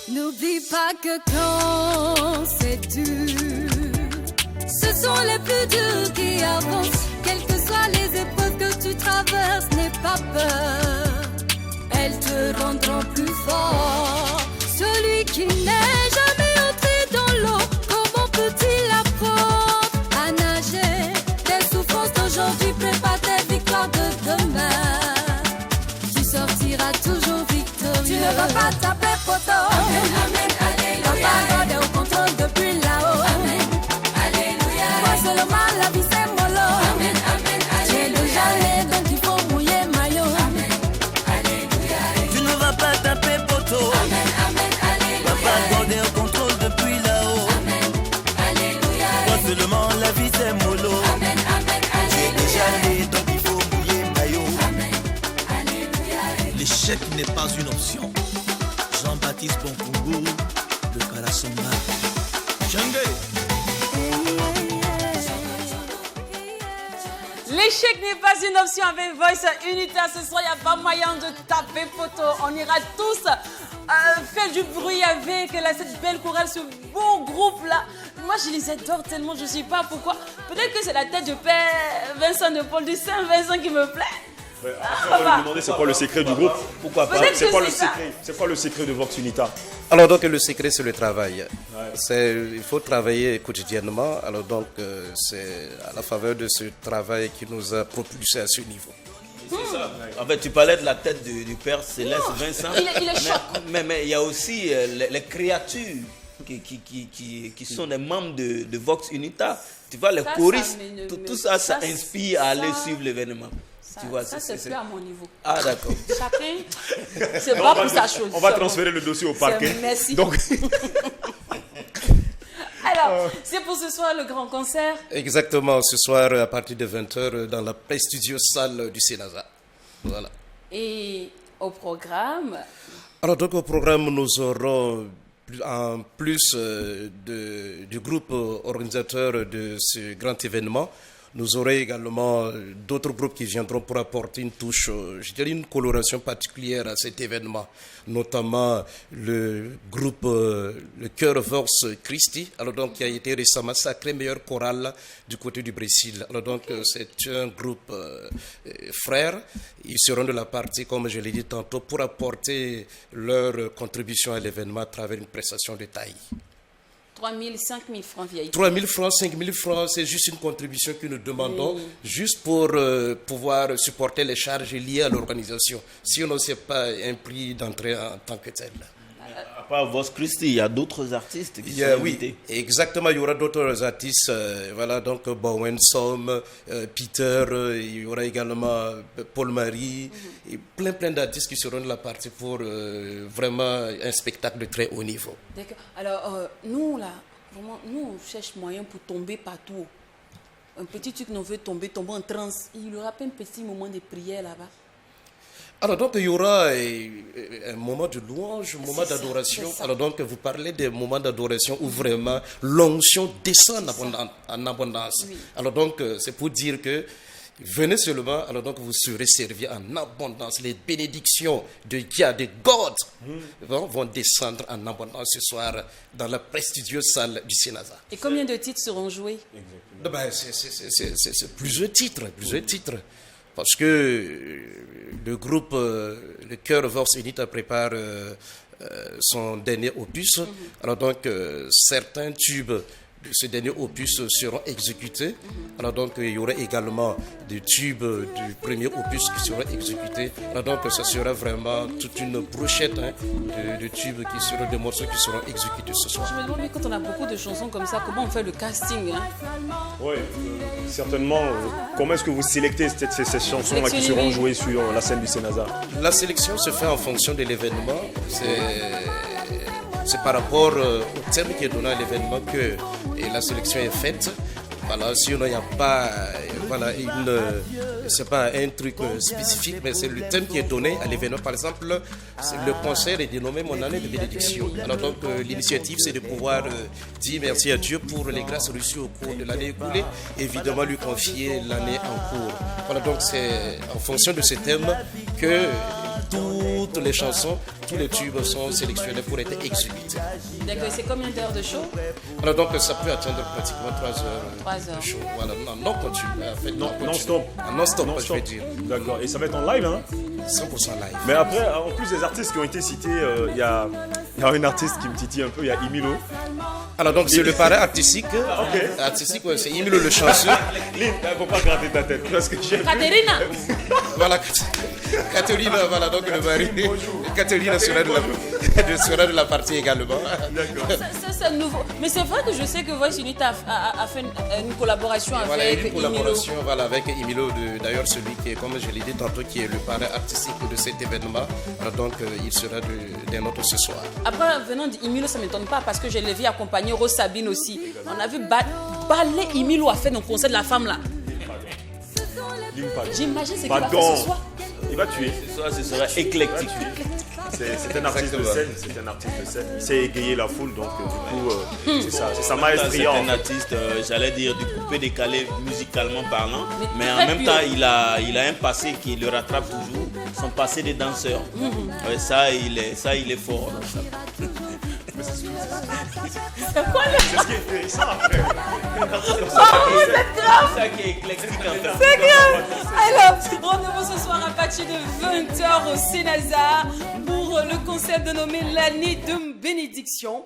N'oublie pas que quand c'est dur, ce sont les plus durs qui avancent. Quelles que soient les épreuves que tu traverses, n'aie pas peur. Elles te rendront plus fort. Celui qui n'est jamais entré dans l'eau, comment peut-il apprendre à nager? Tes souffrances d'aujourd'hui, prépare tes victoires de demain. Tu sortiras toujours victorieux. Tu ne vas pas taper poteau. Amen, amen, alléluia. Ta parole est au contrôle depuis là-haut. Amen, alléluia. Moi seulement la vie c'est mollo. Amen, amen, alléluia.
L'échec n'est pas une option. Jean-Baptiste Bonkungu de Karasonga. Django.
L'échec n'est pas une option avec Voice Unita. Ce soir, il n'y a pas moyen de taper photo. On ira tous faire du bruit avec cette belle chorale, ce beau groupe-là. Moi, je les adore tellement, je ne sais pas pourquoi. Peut-être que c'est la tête de père Vincent de Paul du Saint-Vincent qui me plaît.
Ouais, après, on va lui demander c'est quoi le secret du groupe. Pourquoi pas?
Peut-être
C'est
que
quoi le
c'est ça.
secret? C'est quoi le secret de Vox Unita?
Alors donc le secret c'est le travail.
Ouais.
Il faut travailler quotidiennement. Alors donc c'est à la faveur de ce travail qui nous a propulsé à ce niveau.
C'est ça. En fait, tu parlais de la tête du père Céleste Vincent.
Il est choc.
Mais il y a aussi les créatures qui sont des membres de Vox Unita. Tu vois, les choristes, tout ça inspire à aller suivre l'événement. Tu vois,
ça c'est plus à mon niveau.
Ah d'accord.
Chacun, c'est pas pour sa chose.
On va transférer le dossier au parquet.
Merci.
Donc...
Alors, c'est pour ce soir le grand concert.
Exactement, ce soir à partir de 20h dans la prestigieuse salle du Sénasa. Voilà.
Et au programme?
Alors donc au programme nous aurons en plus du groupe organisateur de ce grand événement, nous aurons également d'autres groupes qui viendront pour apporter une touche, je dirais une coloration particulière à cet événement, notamment le groupe le Chœur Vox Christi, alors donc qui a été récemment sacré meilleur chorale du côté du Brésil. Alors donc c'est un groupe frère, ils seront de la partie, comme je l'ai dit tantôt, pour apporter leur contribution à l'événement à travers une prestation de taille.
3 000, 5 000 francs vieilles.
3 000 francs, 5 000 francs, c'est juste une contribution que nous demandons, juste pour pouvoir supporter les charges liées à l'organisation. Sinon, ce n'est pas un prix d'entrée en tant que tel.
À part Vox Christi, il y a d'autres artistes qui sont invités.
Oui, exactement, il y aura d'autres artistes, voilà, donc Bowen Som, Peter, il y aura également Paul-Marie, et plein d'artistes qui seront de la partie pour vraiment un spectacle de très haut niveau.
D'accord. Alors, nous, là, vraiment, nous, on cherche moyen pour tomber partout. Un petit truc, on veut tomber en transe. Il y aura pas un petit moment de prière là-bas.
Alors donc il y aura un moment de louange, un moment d'adoration. Alors donc vous parlez des moments d'adoration où vraiment l'onction descend en abondance. Oui. Alors donc c'est pour dire que venez seulement, alors donc vous serez servis en abondance. Les bénédictions de Dieu, de God, vont descendre en abondance ce soir dans la prestigieuse salle du Sénasa.
Et combien de titres seront joués?
C'est plusieurs titres. Parce que le groupe, le Chœur Vox Unita prépare son dernier opus. Alors donc, certains tubes de ce dernier opus seront exécutés. Alors donc, il y aura également des tubes du premier opus qui seront exécutés. Alors donc, ce sera vraiment toute une brochette de tubes qui seront, des morceaux qui seront exécutés ce soir.
Je me demande, quand on a beaucoup de chansons comme ça, comment on fait le casting
Oui, certainement. Comment est-ce que vous sélectez ces chansons qui seront jouées sur la scène du Sénasa?
La sélection se fait en fonction de l'événement. C'est par rapport au thème qui est donné à l'événement que la sélection est faite. Voilà, sinon, il n'y a pas, c'est pas un truc spécifique, mais c'est le thème qui est donné à l'événement. Par exemple, le concert est dénommé Mon année de bénédiction. Alors donc, l'initiative, c'est de pouvoir dire merci à Dieu pour les grâces reçues au cours de l'année écoulée, évidemment lui confier l'année en cours. Voilà, donc c'est en fonction de ce thème que toutes les chansons, tous les tubes sont sélectionnés pour être exécutés.
D'accord, c'est combien d'heures de show?
Alors donc ça peut atteindre pratiquement 3 heures.
3 heures.
De show. Voilà, non continu. En fait,
non-stop.
Non-stop, je vais dire.
D'accord, et ça va être en live, hein?
100% live.
Mais après, en plus des artistes qui ont été cités, il y a un artiste qui me titille un peu, il y a Emilo.
Alors donc c'est le parrain artistique.
Ok.
Artistique, ouais, c'est Emilo le chanceux.
Lynn, il ne faut pas gratter ta tête. Parce que
Caterina.
Voilà, Caterina, voilà donc le mari. Caterina sera de la partie également.
D'accord.
Ça c'est nouveau. Mais c'est vrai que je sais que Voice Unita a fait une collaboration avec
une collaboration, voilà, avec Emilo, d'ailleurs celui qui est, comme je l'ai dit tantôt, qui est le parrain artistique de cet événement. Alors donc il sera des nôtres ce soir.
Après, venant d'Emilo, ça ne m'étonne pas parce que je l'ai vu accompagner Rose Sabine aussi. On a vu Ballet Emilo a fait dans le concert de la femme là. J'imagine ce qu'il va faire ce soir.
Il va tuer.
Ce soir, ce sera éclectique.
C'est un artiste de scène. C'est un artiste de scène. Il sait égayer la foule, donc du coup, c'est sa maestria.
C'est un artiste, j'allais dire, du coupé décalé musicalement parlant, mais en même temps, il a un passé qui le rattrape toujours, son passé de danseur. Ouais, ça, il est fort.
C'est quoi le...
C'est ce qui est intéressant après.
C'est
ça qui est éclectique en fait.
C'est grave. Alors, rendez-vous ce soir à partir de 20h au Cénasa pour le concert dénommé l'année de bénédiction.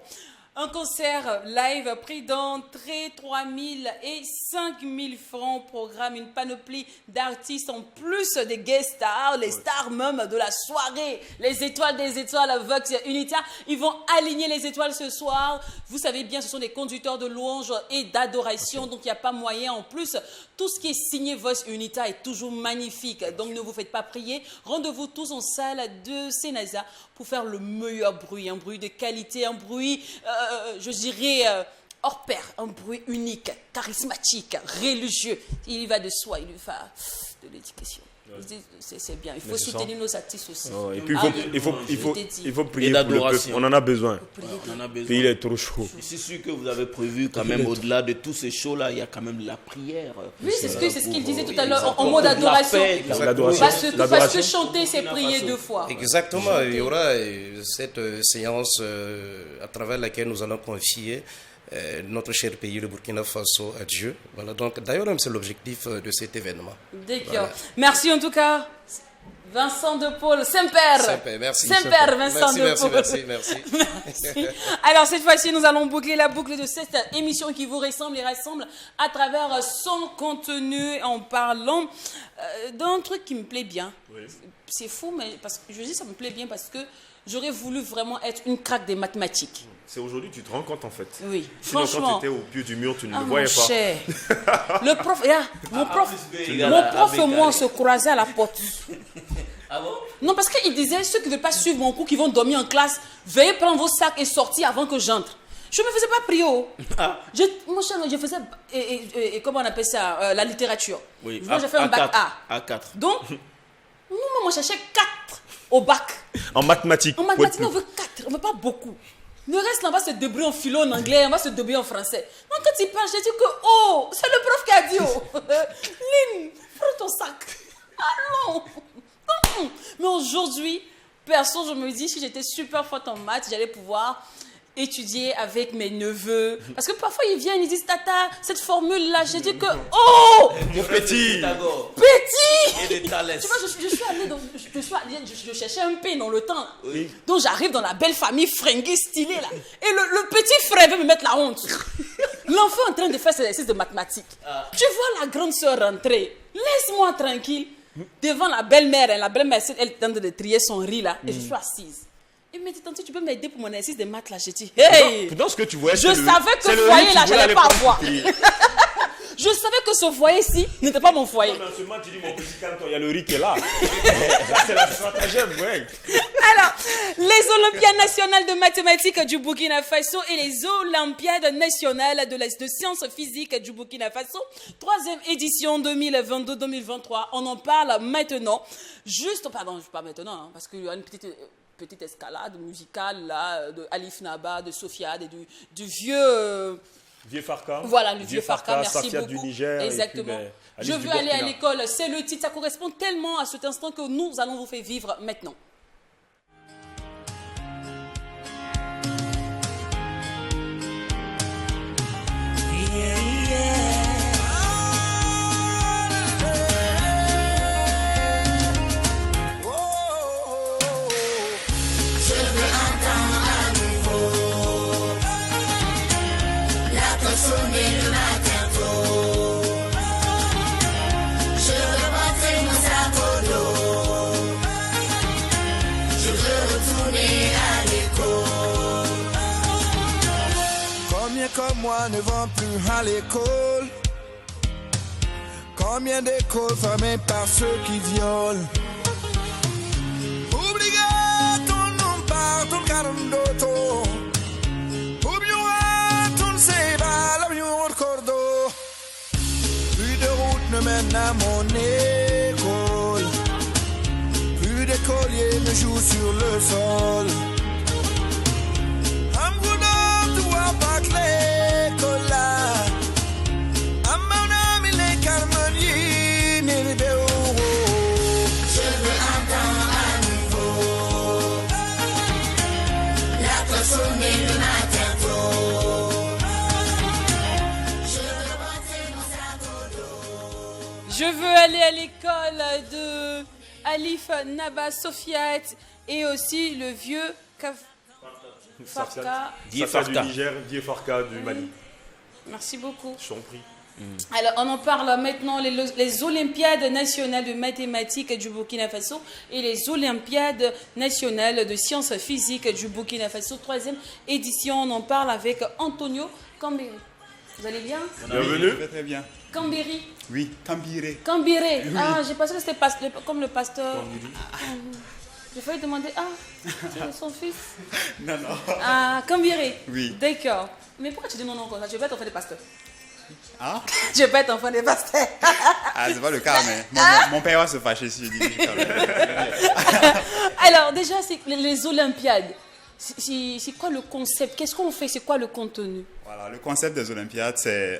Un concert live, prix d'entrée 3 000 et 5 000 francs, programme une panoplie d'artistes en plus des guest stars, les stars même de la soirée, les étoiles des étoiles, Vox Unita. Ils vont aligner les étoiles ce soir. Vous savez bien, ce sont des conducteurs de louanges et d'adoration, donc il n'y a pas moyen. En plus, tout ce qui est signé Vox Unita est toujours magnifique, donc ne vous faites pas prier. Rendez-vous tous en salle de Cénasa pour faire le meilleur bruit, un bruit de qualité, un bruit... je dirais, hors pair, un bruit unique, charismatique, religieux. Il y va de soi, il y va de l'éducation. C'est bien, il faut soutenir nos artistes aussi.
Oh, et puis il faut prier pour le peuple, on en a besoin. Puis il est trop chaud.
C'est sûr que vous avez prévu quand même, au-delà de tous ces shows-là, il y a quand même la prière.
Oui, c'est ce qu'il disait tout à l'heure, en mode adoration. Parce que chanter, c'est prier 2 fois.
Exactement, il y aura cette séance à travers laquelle nous allons confier notre cher pays, le Burkina Faso, à Dieu. Voilà, donc d'ailleurs, c'est l'objectif de cet événement.
D'accord. Voilà. Merci en tout cas, Vincent de Paul. Semper.
Merci.
Semper, Vincent de Paul.
Merci.
Alors, cette fois-ci, nous allons boucler la boucle de cette émission qui vous rassemble et rassemble à travers son contenu en parlant d'un truc qui me plaît bien. Oui. C'est fou, mais parce que je dis ça me plaît bien parce que j'aurais voulu vraiment être une craque des mathématiques.
C'est aujourd'hui que tu te rends compte en fait.
Oui,
sinon,
franchement.
quand tu étais au pied du mur, tu ne le voyais pas.
Cher. Le prof, mon prof et moi, on se croisait à la porte.
Ah bon?
Non, parce qu'il disait, ceux qui ne veulent pas suivre mon cours, qui vont dormir en classe, veuillez prendre vos sacs et sortir avant que j'entre. Je ne me faisais pas prier. Mon cher, je faisais, comment on appelle ça, la littérature.
Oui.
Moi, j'ai fait un bac A.
A4.
Donc, nous, moi, je cherchais 4 au bac.
En mathématiques.
En mathématiques, on veut 4, on ne veut pas beaucoup. Le reste, là, on va se débrouiller en philo, en anglais, on va se débrouiller en français. Donc, quand il parle, j'ai dit que, oh, c'est le prof qui a dit, oh, Lynn, prends ton sac. Ah non. Mais aujourd'hui, perso, je me dis, si j'étais super forte en maths, j'allais pouvoir étudier avec mes neveux. Parce que parfois, ils viennent, ils disent, tata, cette formule-là, j'ai dit que, oh,
petit.
Et des talents.
Tu vois, je suis allée, je cherchais un P dans le temps. Oui. Donc, j'arrive dans la belle famille fringuée, stylée, là. Et le petit frère veut me mettre la honte. L'enfant est en train de faire ses exercices de mathématiques. Tu vois la grande sœur rentrer. Laisse-moi tranquille. Devant la belle-mère, elle est en train de trier son riz, là. Et je suis assise. Il me dit, tante, tu peux m'aider pour mon exercice de maths là? J'ai dit, hey!
Dans ce que tu voyais,
je savais que ce foyer-là, je n'allais pas avoir. Je savais que ce foyer-ci n'était pas mon foyer.
Non, mais seulement tu dis, mon petit calme, il y a le riz qui est là. C'est la stratagème, ouais.
Alors, les Olympiades nationales de mathématiques du Burkina Faso et les Olympiades nationales de sciences physiques du Burkina Faso, 3e édition 2022-2023. On en parle maintenant. Pardon, pas maintenant, hein, parce qu'il y a une petite escalade musicale là, de Alif Naba, de Sofiane et du vieux...
Vieux Farka.
Voilà, le vieux Farka, merci
Safia
beaucoup.
Du Niger.
Exactement. Je veux aller à l'école, c'est le titre, ça correspond tellement à cet instant que nous allons vous faire vivre maintenant.
Comme moi ne vont plus à l'école. Combien d'écoles fermées par ceux qui violent. Obligato non parto carondoto. Obligato se va la mio ricordo. Plus de route ne mène à mon école. joue sur le sol. I'm gonna do a bacle cola. I'm gonna me les carmoniers ni les euros. Je veux entendre à nouveau la cloche sonner le matin tôt. Je veux monter mon sac d'eau.
Je veux aller à l'école de Alif Naba Sofiat et aussi le vieux Farka.
Safia du Niger, Die Farka du Mali.
Merci beaucoup.
Je t'en prie.
Alors, on en parle maintenant, les Olympiades nationales de mathématiques du Burkina Faso et les Olympiades nationales de sciences physiques du Burkina Faso, 3e édition. On en parle avec Antonio Cambéré. Vous allez bien?
Bienvenue.
Très bien.
Cambéré.
Oui, Cambéré.
Cambéré.
Oui.
Ah, j'ai pensé que c'était comme le pasteur. J'ai failli demander, c'est son fils?
Non, non.
Ah, Cambéré.
Oui.
D'accord. Mais pourquoi tu dis non comme ça? Je vais pas être enfant des pasteurs.
Ah?
Je vais pas être enfant des pasteurs.
Ah, c'est pas le cas, mais mon père va se fâcher si je dis ça.
Alors, déjà, c'est les Olympiades. C'est quoi le concept? Qu'est-ce qu'on fait? C'est quoi le contenu?
Voilà, le concept des Olympiades, c'est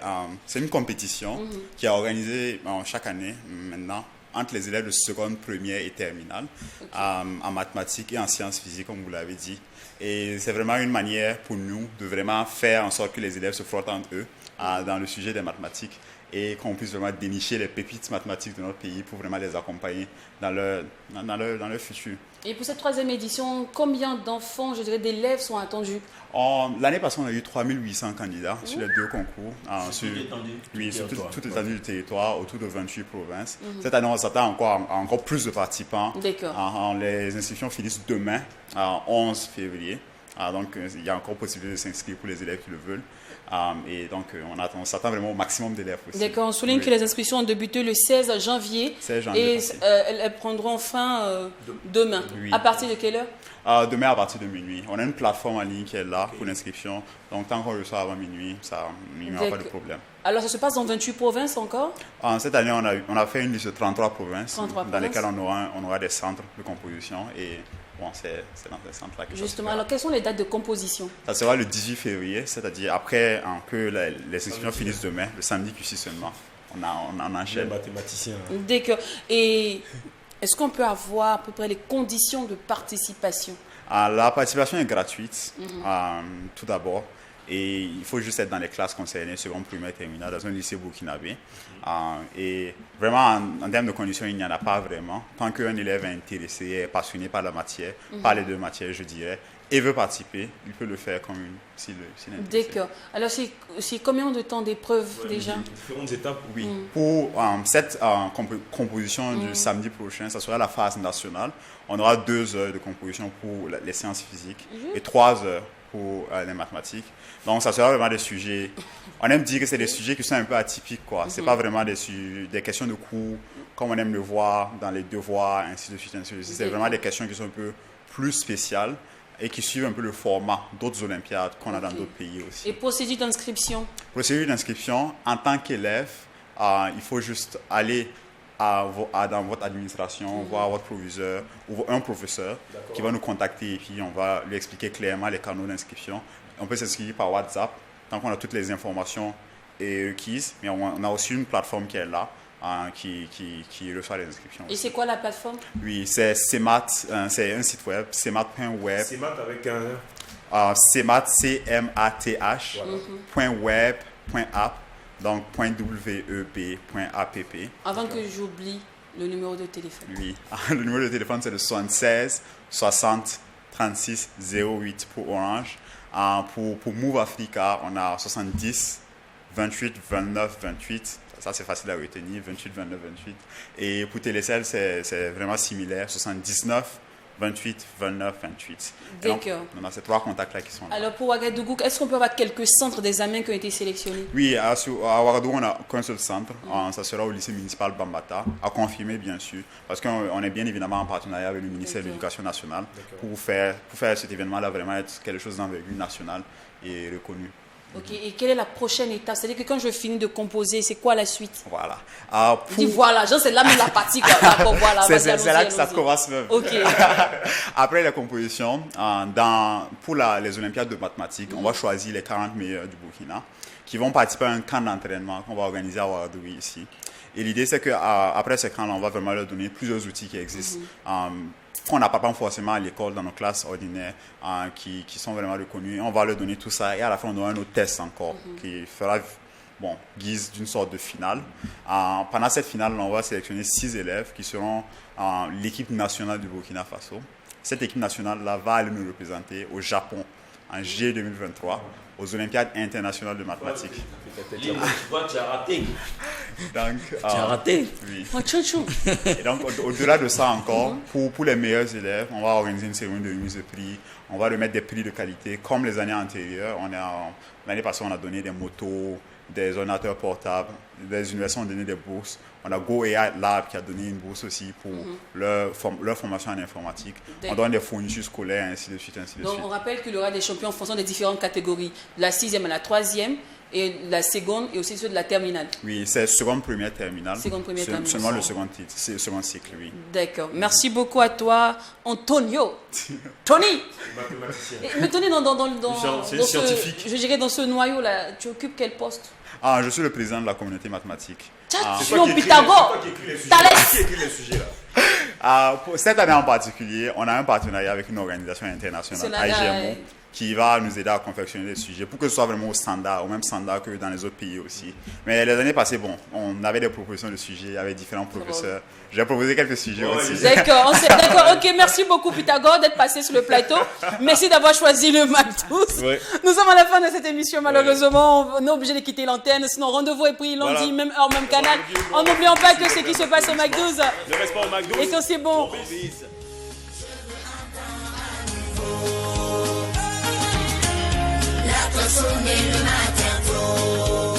une compétition qui est organisée chaque année maintenant entre les élèves de seconde, première et terminale en mathématiques et en sciences physiques, comme vous l'avez dit. Et c'est vraiment une manière pour nous de vraiment faire en sorte que les élèves se frottent entre eux dans le sujet des mathématiques et qu'on puisse vraiment dénicher les pépites mathématiques de notre pays pour vraiment les accompagner dans leur futur.
Et pour cette 3e édition, combien d'enfants, je dirais, d'élèves sont attendus?
L'année passée, on a eu 3800 candidats sur les 2 concours. Sur toute l'étendue du territoire, autour de 28 provinces. Cette année, on s'attend encore plus de participants.
D'accord.
Les inscriptions finissent demain, 11 février. Donc, il y a encore possibilité de s'inscrire pour les élèves qui le veulent. Et donc, on s'attend vraiment au maximum d'élèves aussi.
D'accord, on souligne que les inscriptions ont débuté le 16 janvier.
16 janvier
et elles prendront fin demain.
Oui.
À partir de quelle heure?
Demain à partir de minuit. On a une plateforme en ligne qui est là pour l'inscription. Donc, tant qu'on reçoit avant minuit, il n'y aura pas de problème.
Alors, ça se passe dans 28 provinces encore?
Cette année, on a fait une liste de 33 provinces dans lesquelles on aura des centres de composition. Et bon, c'est dans ces centres-là que
justement, alors quelles sont les dates de composition?
Ça sera le 18 février, c'est-à-dire après que les inscriptions finissent demain, le samedi qui suit seulement. On enchaîne.
Les mathématiciens.
D'accord. Et est-ce qu'on peut avoir à peu près les conditions de participation?
La participation est gratuite, tout d'abord. Et il faut juste être dans les classes concernées, seconde, première, terminale, dans un lycée burkinabé. Et vraiment, en termes de conditions, il n'y en a pas vraiment. Tant qu'un élève est intéressé, est passionné par la matière, par les 2 matières, je dirais, et veut participer, il peut le faire comme s'il est intéressé.
D'accord. Alors, c'est combien de temps d'épreuve déjà?
Différentes étapes.
Oui. Pour cette composition du samedi prochain, ça sera la phase nationale. On aura 2 heures de composition pour les sciences physiques et 3 heures pour les mathématiques. Donc, ça sera vraiment des sujets... On aime dire que c'est des sujets qui sont un peu atypiques, quoi. C'est pas vraiment des questions de cours, comme on aime le voir dans les devoirs, ainsi de suite, ainsi de suite. C'est vraiment des questions qui sont un peu plus spéciales et qui suivent un peu le format d'autres Olympiades qu'on a dans d'autres pays aussi.
Et procédure d'inscription?
Procédure d'inscription, en tant qu'élève, il faut juste aller dans votre administration, voir votre proviseur ou un professeur qui va nous contacter et puis on va lui expliquer clairement les canaux d'inscription. On peut s'inscrire par WhatsApp tant qu'on a toutes les informations requises, mais on a aussi une plateforme qui est là qui reçoit les inscriptions.
Et c'est quoi la plateforme?
Oui, c'est CEMAT, c'est un site web, cemat.web.
CEMAT avec un...
CEMAT, C-M-A-T-H, .web.app, donc .web.app.
Avant que j'oublie le numéro de téléphone.
Oui, le numéro de téléphone c'est le 76 60 36 08 pour Orange. Pour Move Africa, on a 70 28 29 28. Ça, c'est facile à retenir, 28 29 28. Et pour Télécel, c'est vraiment similaire, 79 28 29 28.
D'accord.
On a ces 3 contacts-là qui sont là.
Alors pour Ouagadougou, est-ce qu'on peut avoir quelques centres d'examen qui ont été sélectionnés?
Oui, à Ouagadougou, on n'a qu'un seul centre. Ça sera au lycée municipal Bambata, à confirmer bien sûr, parce qu'on est bien évidemment en partenariat avec le ministère de l'Éducation nationale pour faire cet événement-là vraiment être quelque chose d'envergure nationale et reconnu.
Ok, et quelle est la prochaine étape? C'est-à-dire que quand je finis de composer, c'est quoi la suite?
Voilà.
Dis voilà, genre c'est là même la partie quoi. D'accord, voilà.
C'est là que ça commence même.
Ok.
Après la composition, pour les Olympiades de mathématiques, on va choisir les 40 meilleurs du Burkina qui vont participer à un camp d'entraînement qu'on va organiser à Ouagadougou ici. Et l'idée, c'est qu'après ce camp-là, on va vraiment leur donner plusieurs outils qui existent, qu'on n'apprend pas forcément à l'école, dans nos classes ordinaires, qui sont vraiment reconnus. On va leur donner tout ça et à la fin, on aura un autre test encore qui fera guise d'une sorte de finale. Pendant cette finale, on va sélectionner 6 élèves qui seront l'équipe nationale du Burkina Faso. Cette équipe nationale-là va aller nous représenter au Japon en juillet 2023 aux Olympiades internationales de mathématiques.
Tu vois, tu as raté.
Donc,
tu as raté.
Oui. Et donc, au-delà de ça encore, pour les meilleurs élèves, on va organiser une cérémonie de remise de prix. On va remettre des prix de qualité comme les années antérieures. L'année passée, on a donné des motos, des ordinateurs portables, des universités ont donné des bourses. On a Go AI Lab qui a donné une bourse aussi pour leur formation en informatique. On donne des fournitures scolaires, ainsi de suite, ainsi de suite.
Donc on rappelle qu'il y aura des champions en fonction des différentes catégories, de la 6e à la 3e, et la seconde et aussi ceux de la terminale.
Oui, c'est seconde, première, terminale.
Seconde, première, terminale.
Seulement le second titre, c'est le second cycle, oui.
D'accord. Merci beaucoup à toi, Antonio. Tony. Mais Tony,
scientifique.
Je dirais dans ce noyau-là, tu occupes quel poste?
Je suis le président de la communauté mathématique.
Champion Pythagore.
Qui écrit les sujets là?
Pour cette année en particulier, on a un partenariat avec une organisation internationale, IGMO, qui va nous aider à confectionner des sujets pour que ce soit vraiment au même standard que dans les autres pays aussi. Mais les années passées, on avait des propositions de sujets avec différents professeurs. J'ai proposé quelques sujets aussi.
D'accord, ok, merci beaucoup Pythagore d'être passé sur le plateau. Merci d'avoir choisi le Macdous.
Ouais.
Nous sommes à la fin de cette émission, malheureusement, on est obligé de quitter l'antenne, sinon rendez-vous est pris lundi, même heure, même canal. En n'oubliant pas que ce qui se passe au Macdous
ne reste pas au Macdous.
est aussi bon.
La cloche sonne le matin tôt.